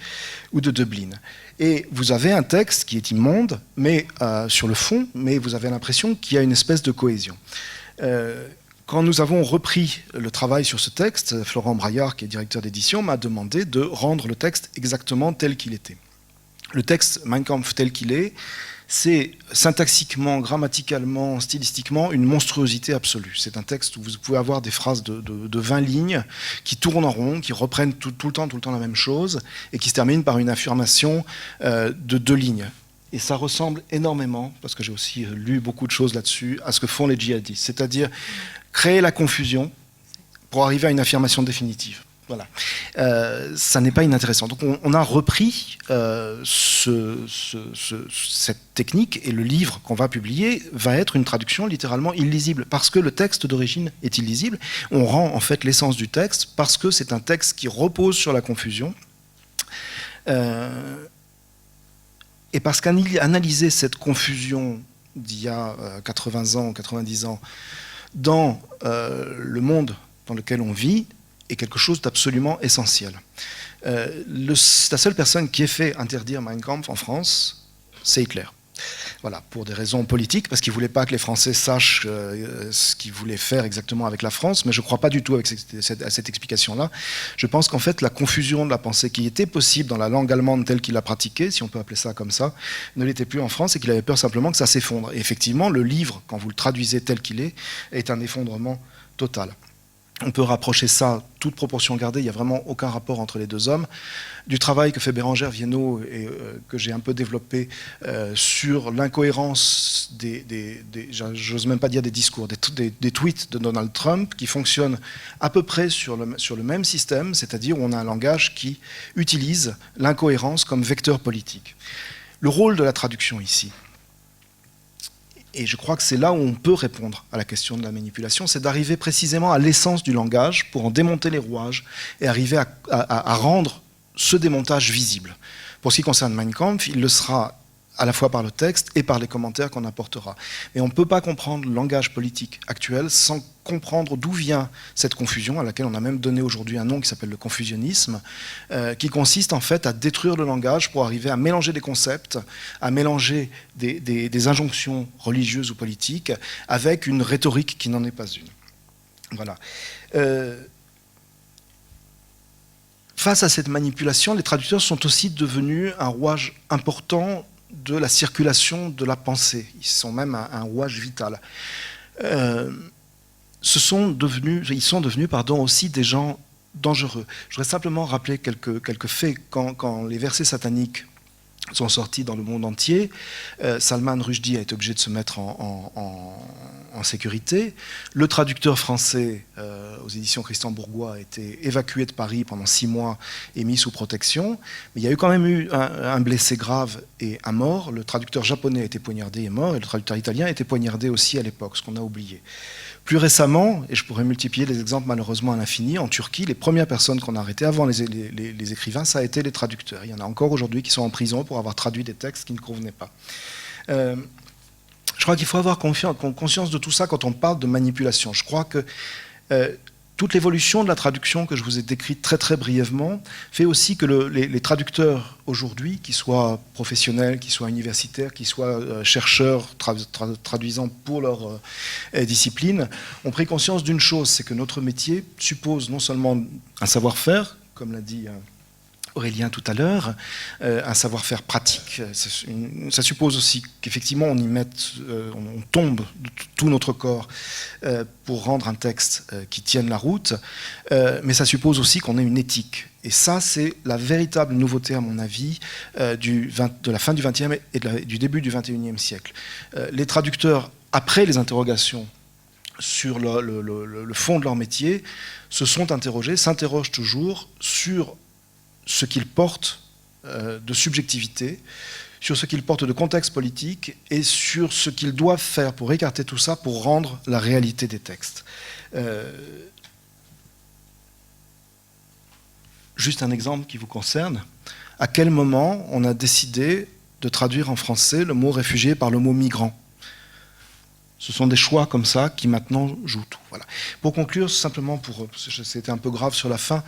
S4: ou de Döblin. Et vous avez un texte qui est immonde, mais sur le fond, mais vous avez l'impression qu'il y a une espèce de cohésion. Quand nous avons repris le travail sur ce texte, Florent Braillard, qui est directeur d'édition, m'a demandé de rendre le texte exactement tel qu'il était. Le texte Mein Kampf tel qu'il est, c'est syntaxiquement, grammaticalement, stylistiquement une monstruosité absolue. C'est un texte où vous pouvez avoir des phrases de 20 lignes qui tournent en rond, qui reprennent tout le temps la même chose et qui se terminent par une affirmation de 2 lignes. Et ça ressemble énormément, parce que j'ai aussi lu beaucoup de choses là-dessus, à ce que font les djihadistes, c'est-à-dire créer la confusion pour arriver à une affirmation définitive. Voilà. Ça n'est pas inintéressant. Donc on a repris cette technique et le livre qu'on va publier va être une traduction littéralement illisible parce que le texte d'origine est illisible. On rend en fait l'essence du texte parce que c'est un texte qui repose sur la confusion. Et parce qu'analyser cette confusion d'il y a 80 ans, 90 ans, dans le monde dans lequel on vit, est quelque chose d'absolument essentiel. La seule personne qui ait fait interdire Mein Kampf en France, c'est Hitler. Voilà, pour des raisons politiques, parce qu'il ne voulait pas que les Français sachent ce qu'il voulait faire exactement avec la France, mais je ne crois pas du tout à cette explication-là. Je pense qu'en fait, la confusion de la pensée qui était possible dans la langue allemande telle qu'il la pratiquait, si on peut appeler ça comme ça, ne l'était plus en France et qu'il avait peur simplement que ça s'effondre. Et effectivement, le livre, quand vous le traduisez tel qu'il est un effondrement total. On peut rapprocher ça, toute proportion gardée, il n'y a vraiment aucun rapport entre les 2 hommes, du travail que fait Bérengère Viennot et que j'ai un peu développé sur l'incohérence j'ose même pas dire des discours, des tweets de Donald Trump qui fonctionnent à peu près sur le même système, c'est-à-dire où on a un langage qui utilise l'incohérence comme vecteur politique. Le rôle de la traduction ici, et je crois que c'est là où on peut répondre à la question de la manipulation, c'est d'arriver précisément à l'essence du langage pour en démonter les rouages et arriver à rendre ce démontage visible. Pour ce qui concerne Mein Kampf, il le sera à la fois par le texte et par les commentaires qu'on apportera. Mais on ne peut pas comprendre le langage politique actuel sans comprendre d'où vient cette confusion, à laquelle on a même donné aujourd'hui un nom qui s'appelle le confusionnisme, qui consiste en fait à détruire le langage pour arriver à mélanger des concepts, à mélanger des injonctions religieuses ou politiques avec une rhétorique qui n'en est pas une. Voilà. Face à cette manipulation, les traducteurs sont aussi devenus un rouage important de la circulation de la pensée. Ils sont même un rouage vital. Ils sont devenus aussi des gens dangereux. Je voudrais simplement rappeler quelques faits. Quand les versets sataniques sont sortis dans le monde entier, Salman Rushdie a été obligé de se mettre en sécurité. Le traducteur français aux éditions Christian Bourgois a été évacué de Paris pendant 6 mois et mis sous protection. Mais il y a quand même eu un blessé grave et un mort. Le traducteur japonais a été poignardé et mort, et le traducteur italien a été poignardé aussi à l'époque, ce qu'on a oublié. Plus récemment, et je pourrais multiplier les exemples malheureusement à l'infini, en Turquie, les premières personnes qu'on a arrêtées avant les écrivains, ça a été les traducteurs. Il y en a encore aujourd'hui qui sont en prison pour avoir traduit des textes qui ne convenaient pas. Je crois qu'il faut avoir conscience de tout ça quand on parle de manipulation. Je crois que toute l'évolution de la traduction que je vous ai décrite très très brièvement fait aussi que les traducteurs aujourd'hui, qu'ils soient professionnels, qu'ils soient universitaires, qu'ils soient chercheurs traduisant pour leur discipline, ont pris conscience d'une chose, c'est que notre métier suppose non seulement un savoir-faire, comme l'a dit Aurélien tout à l'heure, un savoir-faire pratique. Ça suppose aussi qu'effectivement on y mette, on tombe de tout notre corps pour rendre un texte qui tienne la route, mais ça suppose aussi qu'on ait une éthique. Et ça, c'est la véritable nouveauté, à mon avis, de la fin du XXe et du début du XXIe siècle. Les traducteurs, après les interrogations sur le fond de leur métier, se sont interrogés, s'interrogent toujours sur ce qu'ils portent de subjectivité, sur ce qu'ils portent de contexte politique et sur ce qu'ils doivent faire pour écarter tout ça, pour rendre la réalité des textes. juste un exemple qui vous concerne. À quel moment on a décidé de traduire en français le mot réfugié par le mot migrant? Ce sont des choix comme ça qui maintenant jouent tout. Voilà. Pour conclure, simplement, c'était un peu grave sur la fin,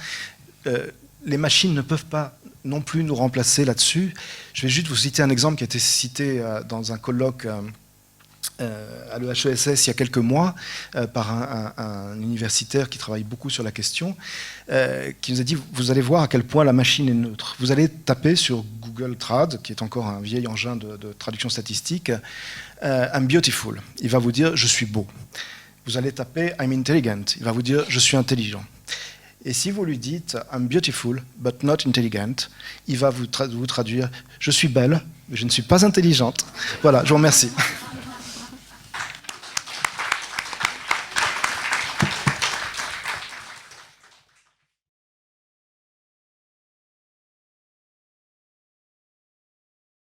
S4: les machines ne peuvent pas non plus nous remplacer là-dessus. Je vais juste vous citer un exemple qui a été cité dans un colloque à l'EHESS il y a quelques mois par un universitaire qui travaille beaucoup sur la question, qui nous a dit, vous allez voir à quel point la machine est neutre. Vous allez taper sur Google Trad, qui est encore un vieil engin de traduction statistique, I'm beautiful. Il va vous dire, je suis beau. Vous allez taper I'm intelligent. Il va vous dire, je suis intelligent. Et si vous lui dites I'm beautiful but not intelligent, il va vous traduire, je suis belle, mais je ne suis pas intelligente. Voilà, je vous remercie.